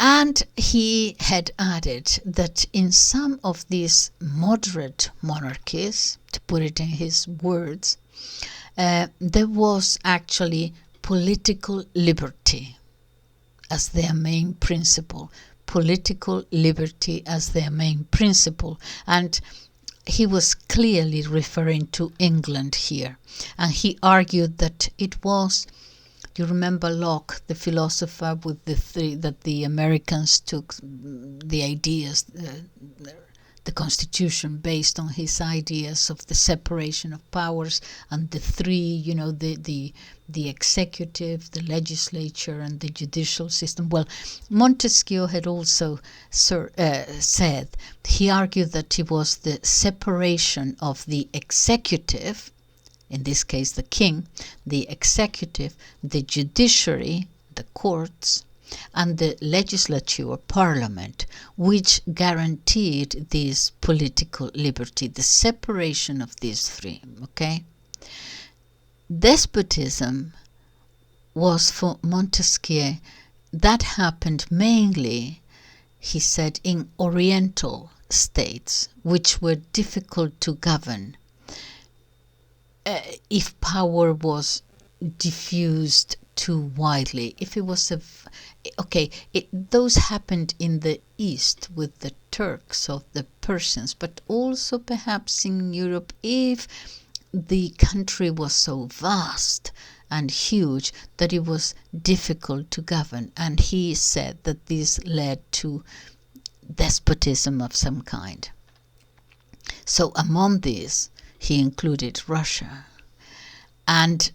And he had added that in some of these moderate monarchies, to put it in his words, there was actually political liberty as their main principle. Political liberty as their main principle. And he was clearly referring to England here. And he argued that it was You remember Locke, the philosopher, with the three that the Americans took the ideas, the Constitution based on his ideas of the separation of powers, and the three, the executive, the legislature, and the judicial system. Well, Montesquieu had also said, he argued that it was the separation of the executive, in this case the king, the executive, the judiciary, the courts, and the legislature or parliament, which guaranteed this political liberty, the separation of these three, okay? Despotism was, for Montesquieu, that happened mainly, he said, in oriental states, which were difficult to govern if power was diffused too widely. If it was those happened in the East with the Turks or the Persians, but also perhaps in Europe if the country was so vast and huge that it was difficult to govern. And he said that this led to despotism of some kind. So among these, he included Russia. And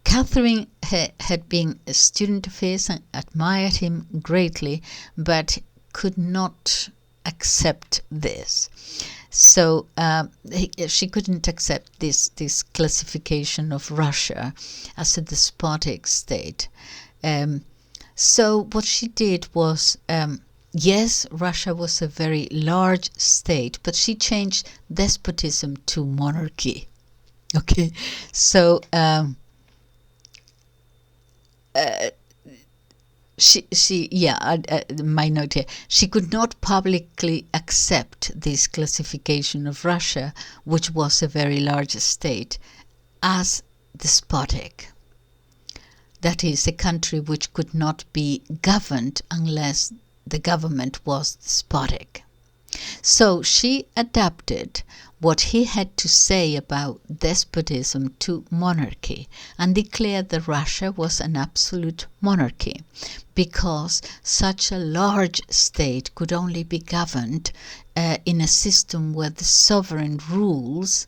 Catherine had been a student of his and admired him greatly, but could not accept this. So she couldn't accept this classification of Russia as a despotic state. So what she did was, yes, Russia was a very large state, but she changed despotism to monarchy. Okay, so my note here, she could not publicly accept this classification of Russia, which was a very large state, as despotic. That is, a country which could not be governed unless the government was despotic. So she adapted what he had to say about despotism to monarchy and declared that Russia was an absolute monarchy because such a large state could only be governed in a system where the sovereign rules,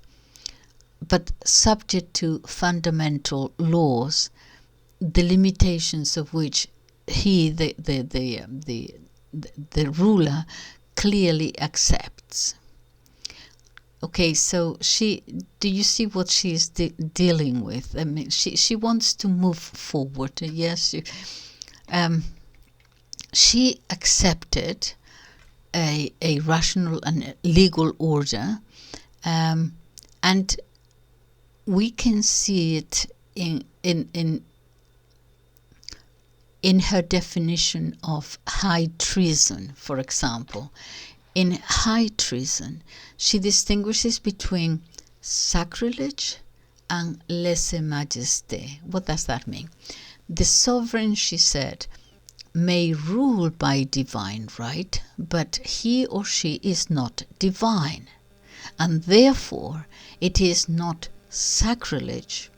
but subject to fundamental laws, the limitations of which he, the ruler, clearly accepts. Okay, so do you see what she is dealing with? I mean, she wants to move forward. Yes, she accepted a rational and legal order, and we can see it in her definition of high treason, for example. In high treason, she distinguishes between sacrilege and lèse-majesté. What does that mean? The sovereign, she said, may rule by divine right, but he or she is not divine, and therefore it is not sacrilege,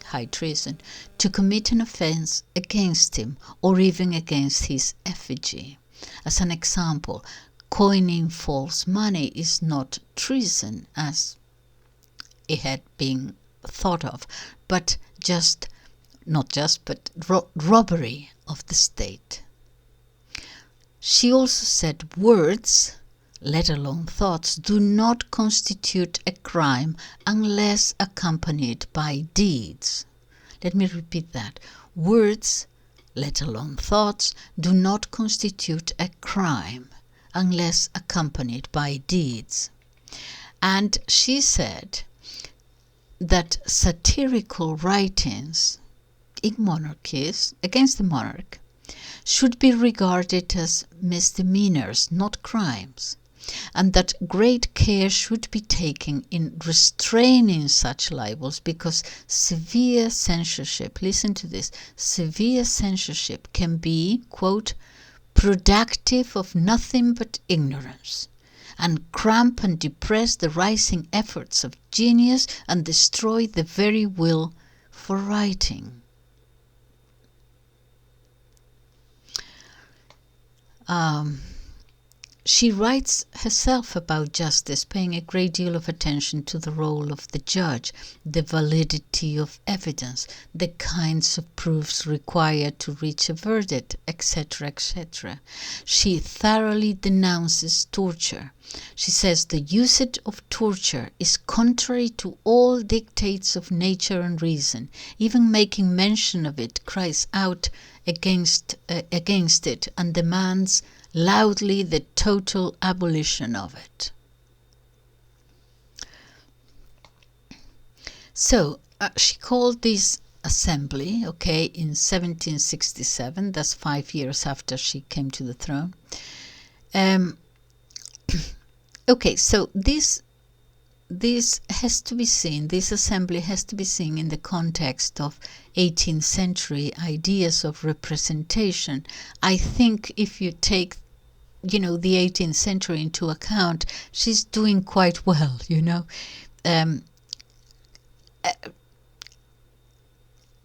high treason, to commit an offense against him or even against his effigy. As an example, coining false money is not treason as it had been thought of, but robbery of the state. She also said words, let alone thoughts, do not constitute a crime unless accompanied by deeds. Let me repeat that. Words, let alone thoughts, do not constitute a crime unless accompanied by deeds. And she said that satirical writings in monarchies against the monarch should be regarded as misdemeanors, not crimes, and that great care should be taken in restraining such libels because severe censorship, listen to this, severe censorship can be, quote, productive of nothing but ignorance, and cramp and depress the rising efforts of genius and destroy the very will for writing. she writes herself about justice, paying a great deal of attention to the role of the judge, the validity of evidence, the kinds of proofs required to reach a verdict, etc., etc. She thoroughly denounces torture. She says the usage of torture is contrary to all dictates of nature and reason. Even making mention of it cries out against it and demands loudly the total abolition of it. So she called this assembly, in 1767. That's 5 years after she came to the throne. So this has to be seen, this assembly has to be seen in the context of 18th century ideas of representation. I think if you take, the 18th century into account, she's doing quite well,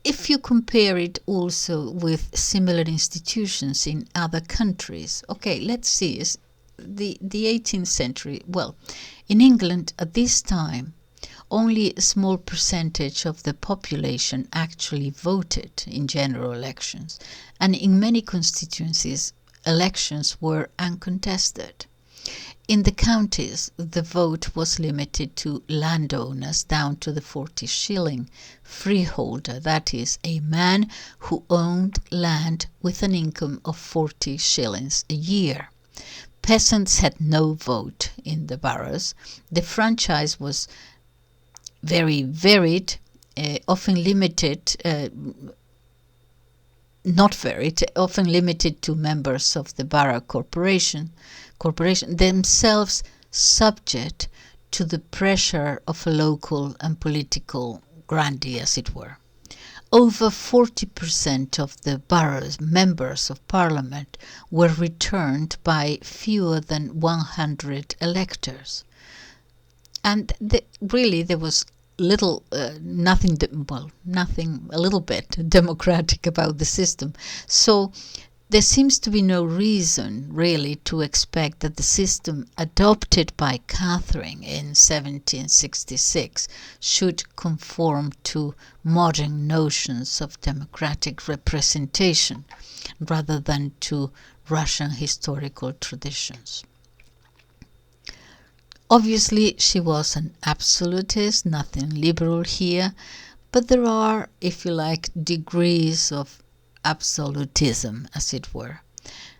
If you compare it also with similar institutions in other countries, let's see, the 18th century, in England at this time, only a small percentage of the population actually voted in general elections, and in many constituencies, elections were uncontested. In the counties, the vote was limited to landowners down to the 40 shilling freeholder, that is, a man who owned land with an income of 40 shillings a year. Peasants had no vote in the boroughs. The franchise was very varied, often limited to members of the borough corporation, themselves subject to the pressure of a local and political grandee, as it were. Over 40% of the borough's members of parliament were returned by fewer than 100 electors. And really there was nothing a little bit democratic about the system. So there seems to be no reason really to expect that the system adopted by Catherine in 1766 should conform to modern notions of democratic representation rather than to Russian historical traditions. Obviously, she was an absolutist, nothing liberal here, but there are, if you like, degrees of absolutism, as it were.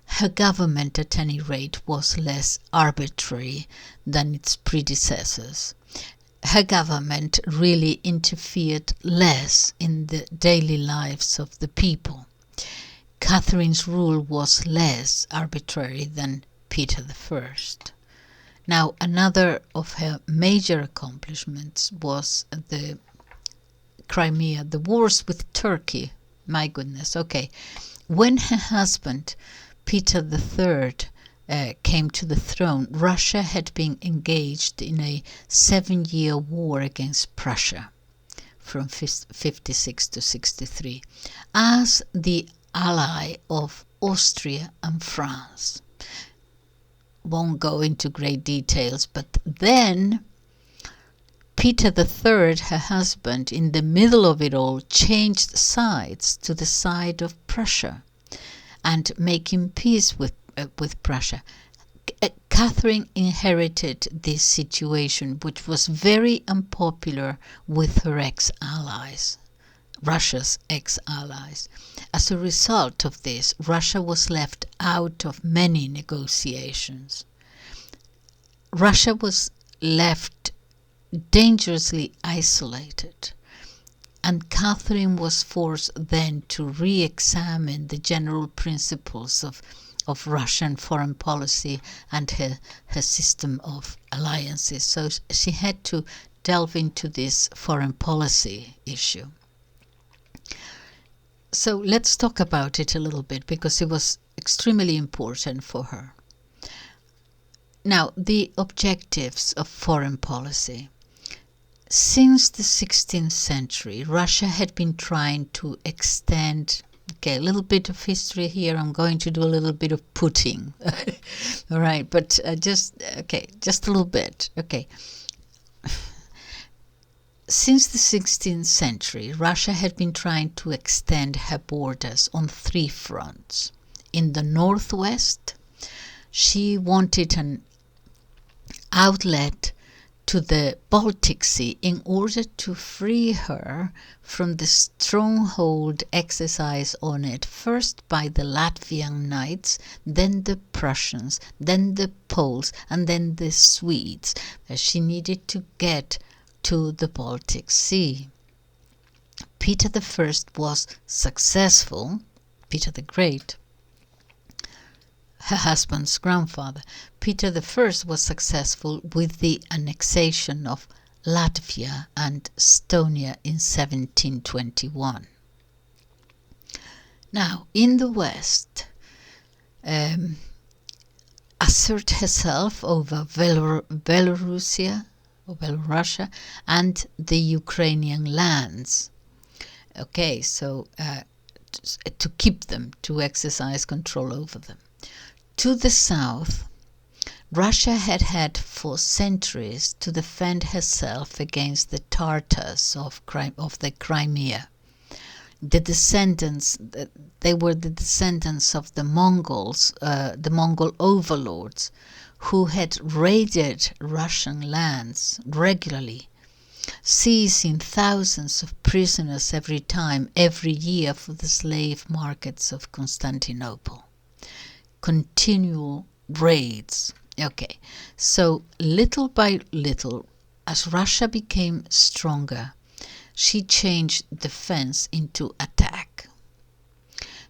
Her government, at any rate, was less arbitrary than its predecessors. Her government really interfered less in the daily lives of the people. Catherine's rule was less arbitrary than Peter I. Now, another of her major accomplishments was the Crimea, the wars with Turkey. My goodness, When her husband, Peter III, came to the throne, Russia had been engaged in a 7-year war against Prussia from 56 to 63 as the ally of Austria and France. Won't go into great details, but then Peter III, her husband, in the middle of it all, changed sides to the side of Prussia and making peace with Prussia. Catherine inherited this situation, which was very unpopular with her ex-allies, Russia's ex-allies. As a result of this, Russia was left out of many negotiations. Russia was left dangerously isolated, and Catherine was forced then to re-examine the general principles of Russian foreign policy and her system of alliances. So she had to delve into this foreign policy issue. So let's talk about it a little bit, because it was extremely important for her. Now, the objectives of foreign policy. Since the 16th century, Russia had been trying to extend Okay, a little bit of history here. I'm going to do a little bit of putting. All right, but just a little bit. Okay. Since the 16th century, Russia had been trying to extend her borders on 3 fronts. In the northwest, she wanted an outlet to the Baltic Sea in order to free her from the stronghold exercised on it, first by the Latvian knights, then the Prussians, then the Poles, and then the Swedes. She needed to get to the Baltic Sea. Peter I was successful, Peter the Great, her husband's grandfather. Peter I was successful with the annexation of Latvia and Estonia in 1721. Now, in the West, assert herself over Belorussia and the Ukrainian lands. Okay, so to keep them, to exercise control over them. To the south, Russia had had for centuries to defend herself against the Tartars of the Crimea. They were the descendants of the Mongols, the Mongol overlords, who had raided Russian lands regularly, seizing thousands of prisoners every year for the slave markets of Constantinople. Continual raids. Okay, so little by little, as Russia became stronger, she changed defense into attack.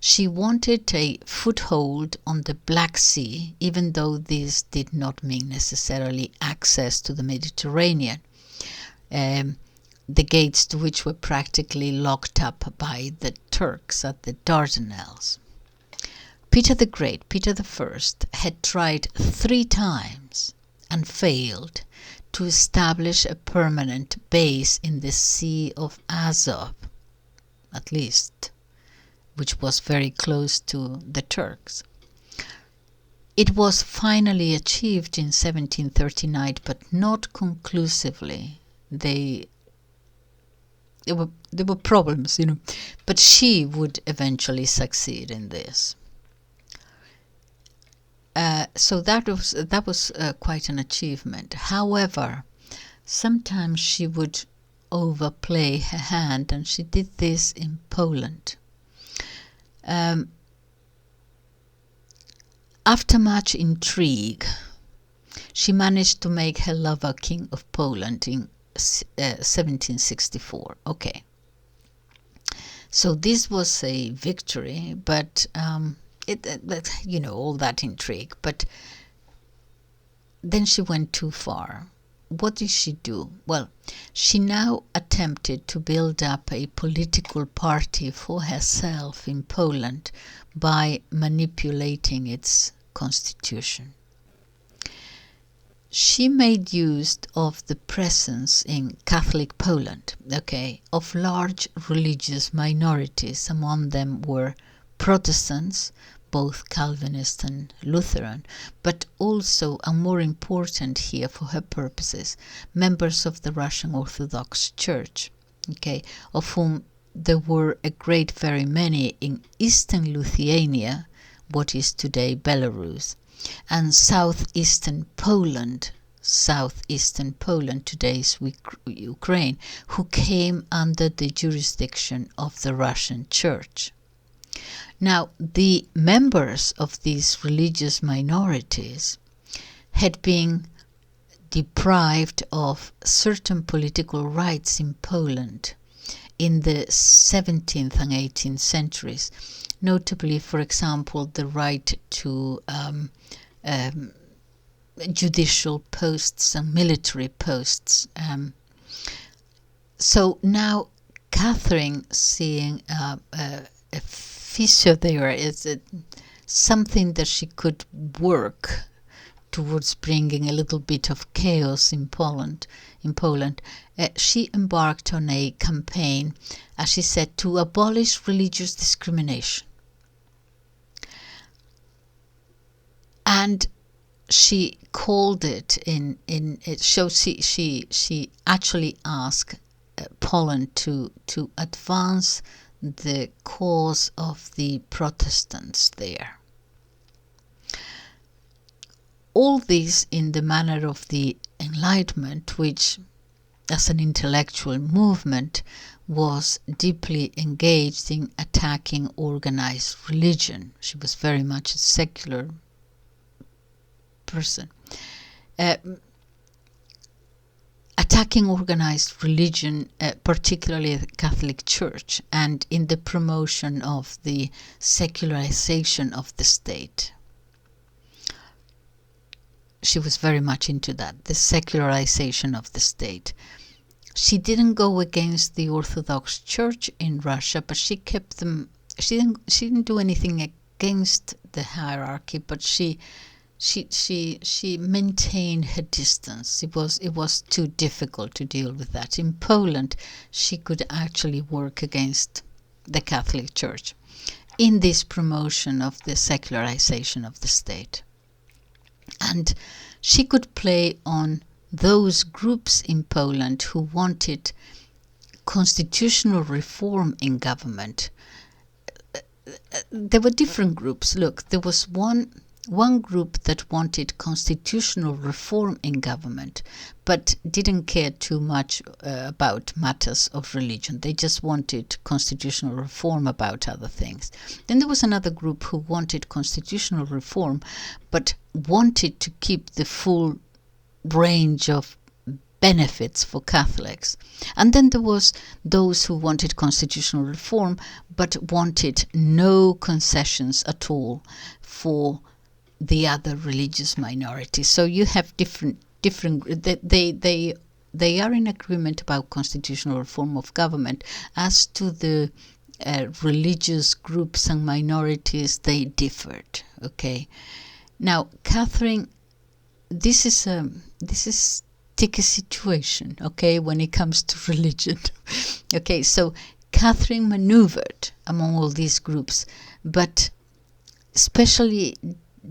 She wanted a foothold on the Black Sea, even though this did not mean necessarily access to the Mediterranean, the gates to which were practically locked up by the Turks at the Dardanelles. Peter the Great, Peter I, had tried 3 times and failed to establish a permanent base in the Sea of Azov, at least, which was very close to the Turks. It was finally achieved in 1739, but not conclusively. There were problems, but she would eventually succeed in this. So that was quite an achievement. However, sometimes she would overplay her hand, and she did this in Poland. After much intrigue, she managed to make her lover king of Poland in 1764. Okay. So this was a victory, but all that intrigue. But then she went too far. What did she do? Well, she now attempted to build up a political party for herself in Poland by manipulating its constitution. She made use of the presence in Catholic Poland, of large religious minorities. Among them were Protestants, both Calvinist and Lutheran, but also, and more important here for her purposes, members of the Russian Orthodox Church, of whom there were a great very many in eastern Lithuania, what is today Belarus, and southeastern Poland, today's Ukraine, who came under the jurisdiction of the Russian Church. Now, the members of these religious minorities had been deprived of certain political rights in Poland in the 17th and 18th centuries, notably, for example, the right to judicial posts and military posts. So now Catherine, seeing a fissure there, is something that she could work towards bringing a little bit of chaos in Poland, she embarked on a campaign, as she said, to abolish religious discrimination. And she called it so she actually asked Poland to advance the cause of the Protestants there. All this in the manner of the Enlightenment, which as an intellectual movement was deeply engaged in attacking organized religion. She was very much a secular person. Attacking organized religion, particularly the Catholic Church, and in the promotion of the secularization of the state. She was very much into that, the secularization of the state. She didn't go against the Orthodox Church in Russia, but she kept them. She didn't do anything against the hierarchy, but she maintained her distance. It was too difficult to deal with that. In Poland, she could actually work against the Catholic Church in this promotion of the secularization of the state. And she could play on those groups in Poland who wanted constitutional reform in government. There were different groups. Look, there was one group that wanted constitutional reform in government, but didn't care too much about matters of religion. They just wanted constitutional reform about other things. Then there was another group who wanted constitutional reform, but wanted to keep the full range of benefits for Catholics. And then there was those who wanted constitutional reform, but wanted no concessions at all for the other religious minorities. So you have different they are in agreement about constitutional reform of government. As to the religious groups and minorities, they differed. Okay, now Catherine, this is sticky situation. Okay, when it comes to religion. Okay, so Catherine maneuvered among all these groups, but especially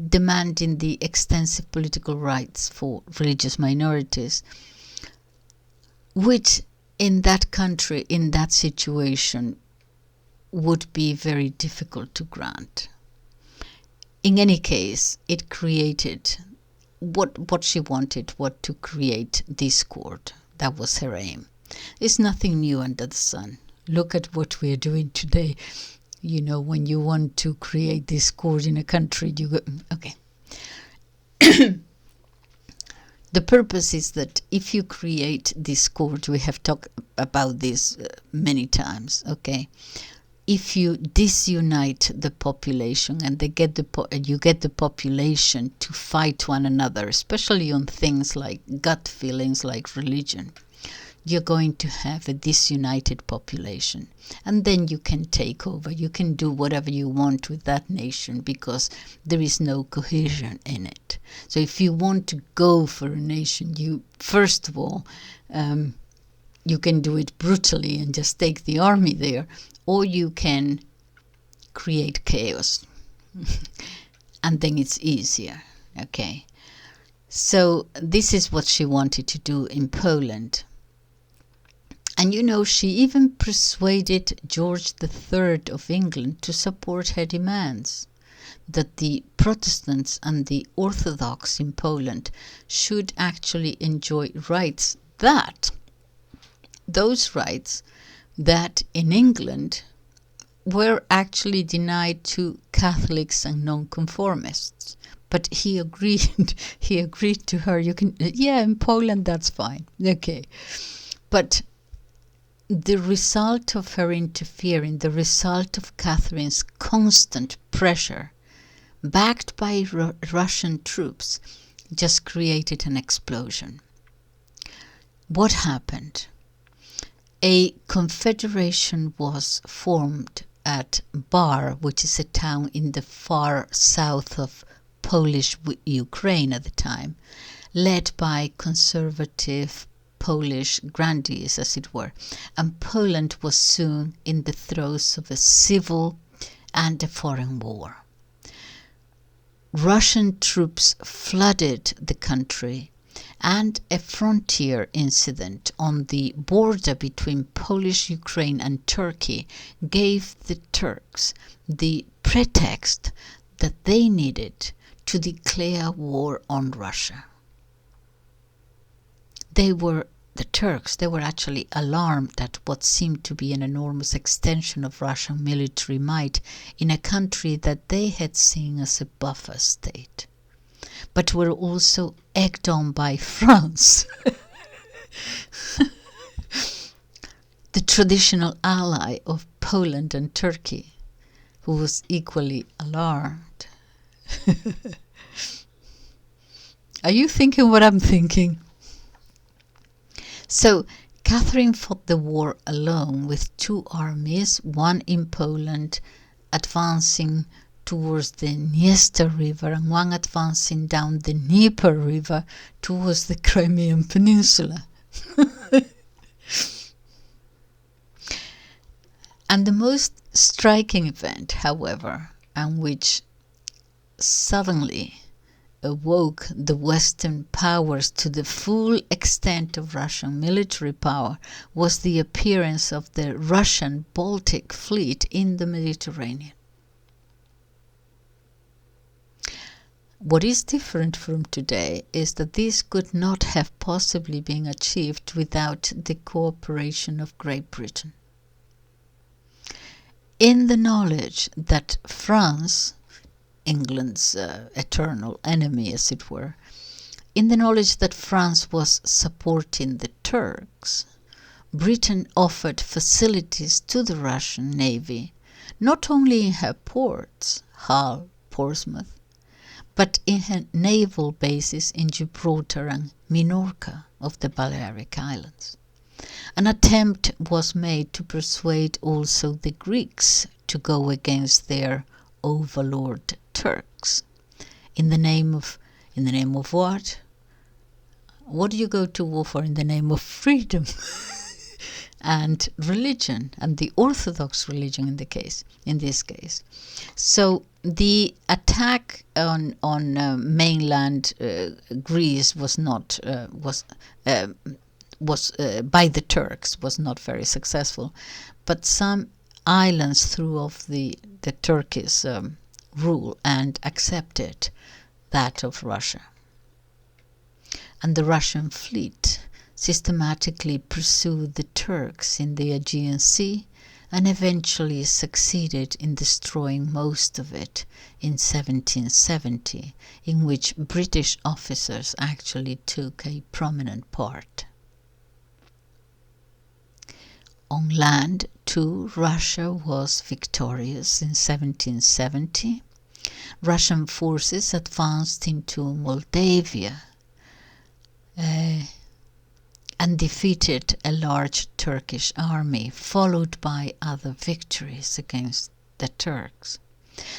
demanding the extensive political rights for religious minorities, which in that country, in that situation, would be very difficult to grant. In any case, it created what she wanted, to create discord. That was her aim. There's nothing new under the sun. Look at what we are doing today. You know, when you want to create discord in a country, you go, okay. The purpose is that if you create discord, we have talked about this many times, okay? If you disunite the population and you get the population to fight one another, especially on things like gut feelings like religion, you're going to have a disunited population. And then you can take over. You can do whatever you want with that nation because there is no cohesion in it. So if you want to go for a nation, you first of all, you can do it brutally and just take the army there, or you can create chaos. And then it's easier. Okay. So this is what she wanted to do in Poland. And you know, she even persuaded George III of England to support her demands that the Protestants and the Orthodox in Poland should actually enjoy rights those rights that in England were actually denied to Catholics and nonconformists. But he agreed. He agreed to her. In Poland that's fine. Okay, but the result of her interfering, the result of Catherine's constant pressure, backed by Russian troops, just created an explosion. What happened? A confederation was formed at Bar, which is a town in the far south of Polish Ukraine at the time, led by conservative Polish grandees, as it were, and Poland was soon in the throes of a civil and a foreign war. Russian troops flooded the country, and a frontier incident on the border between Polish Ukraine and Turkey gave the Turks the pretext that they needed to declare war on Russia. The Turks were actually alarmed at what seemed to be an enormous extension of Russian military might in a country that they had seen as a buffer state, but were also egged on by France, the traditional ally of Poland and Turkey, who was equally alarmed. Are you thinking what I'm thinking? So Catherine fought the war alone with two armies, one in Poland advancing towards the Dniester River and one advancing down the Dnieper River towards the Crimean Peninsula. And the most striking event, however, and which suddenly awoke the Western powers to the full extent of Russian military power, was the appearance of the Russian Baltic fleet in the Mediterranean. What is different from today is that this could not have possibly been achieved without the cooperation of Great Britain. In the knowledge that France, England's eternal enemy, as it were, in the knowledge that France was supporting the Turks, Britain offered facilities to the Russian Navy, not only in her ports, Hull, Portsmouth, but in her naval bases in Gibraltar and Minorca of the Balearic Islands. An attempt was made to persuade also the Greeks to go against their overlord Turks. In the name of what? What do you go to war for? In the name of freedom and religion, and the Orthodox religion in this case. So the attack on mainland Greece was not by the Turks was not very successful, but some islands threw off the Turkish rule and accepted that of Russia. And the Russian fleet systematically pursued the Turks in the Aegean Sea and eventually succeeded in destroying most of it in 1770, in which British officers actually took a prominent part. On land, too, Russia was victorious in 1770. Russian forces advanced into Moldavia and defeated a large Turkish army, followed by other victories against the Turks.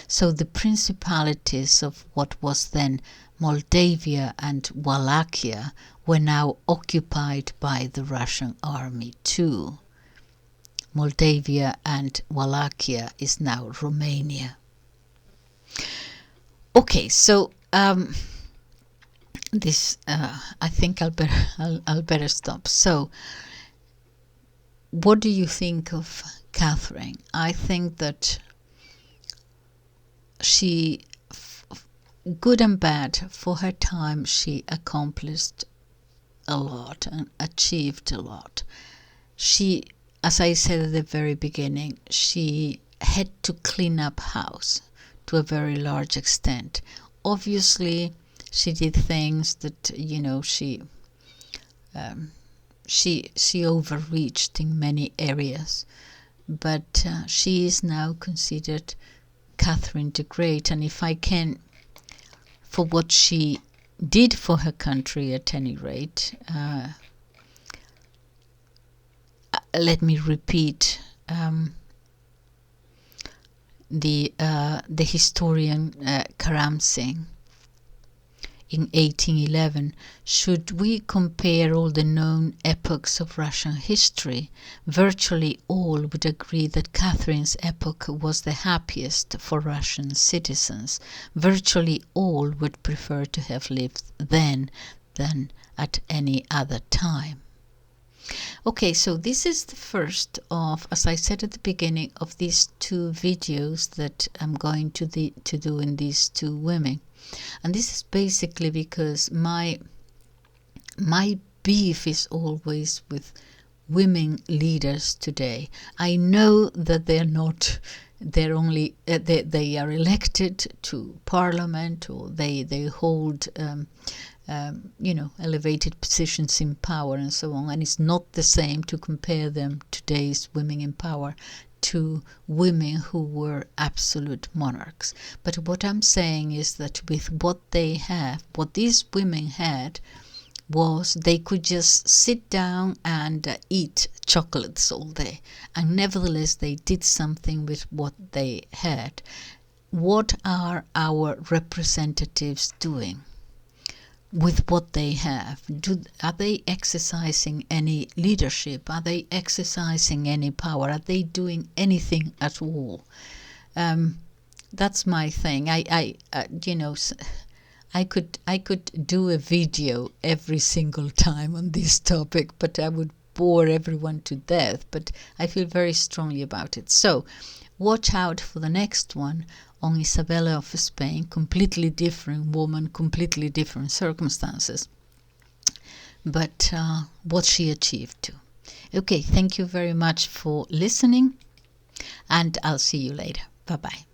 So the principalities of what was then Moldavia and Wallachia were now occupied by the Russian army too. Moldavia and Wallachia is now Romania. Okay, so this I think I'll better stop. So, what do you think of Catherine? I think that she, good and bad, for her time, she accomplished a lot and achieved a lot. She, as I said at the very beginning, she had to clean up house to a very large extent. Obviously, she did things that, she overreached in many areas, but she is now considered Catherine the Great, and if I can, for what she did for her country at any rate, let me repeat the historian Karamzin in 1811, should we compare all the known epochs of Russian history, virtually all would agree that Catherine's epoch was the happiest for Russian citizens. Virtually all would prefer to have lived then than at any other time. Okay, so this is the first of, as I said at the beginning, of these 2 videos that I'm going to do in these 2 women. And this is basically because my beef is always with women leaders today. I know that they are elected to parliament, or they hold elevated positions in power and so on, and it's not the same to compare them, today's women in power, to women who were absolute monarchs. But what I'm saying is that with what they have, what these women had, was they could just sit down and eat chocolates all day, and nevertheless they did something with what they had. What are our representatives doing with what they have? Are they exercising any leadership? Are they exercising any power? Are they doing anything at all? That's my thing. I could do a video every single time on this topic, but I would bore everyone to death. But I feel very strongly about it. So watch out for the next one on Isabella of Spain. Completely different woman, completely different circumstances, but what she achieved too. Okay, thank you very much for listening, and I'll see you later. Bye bye.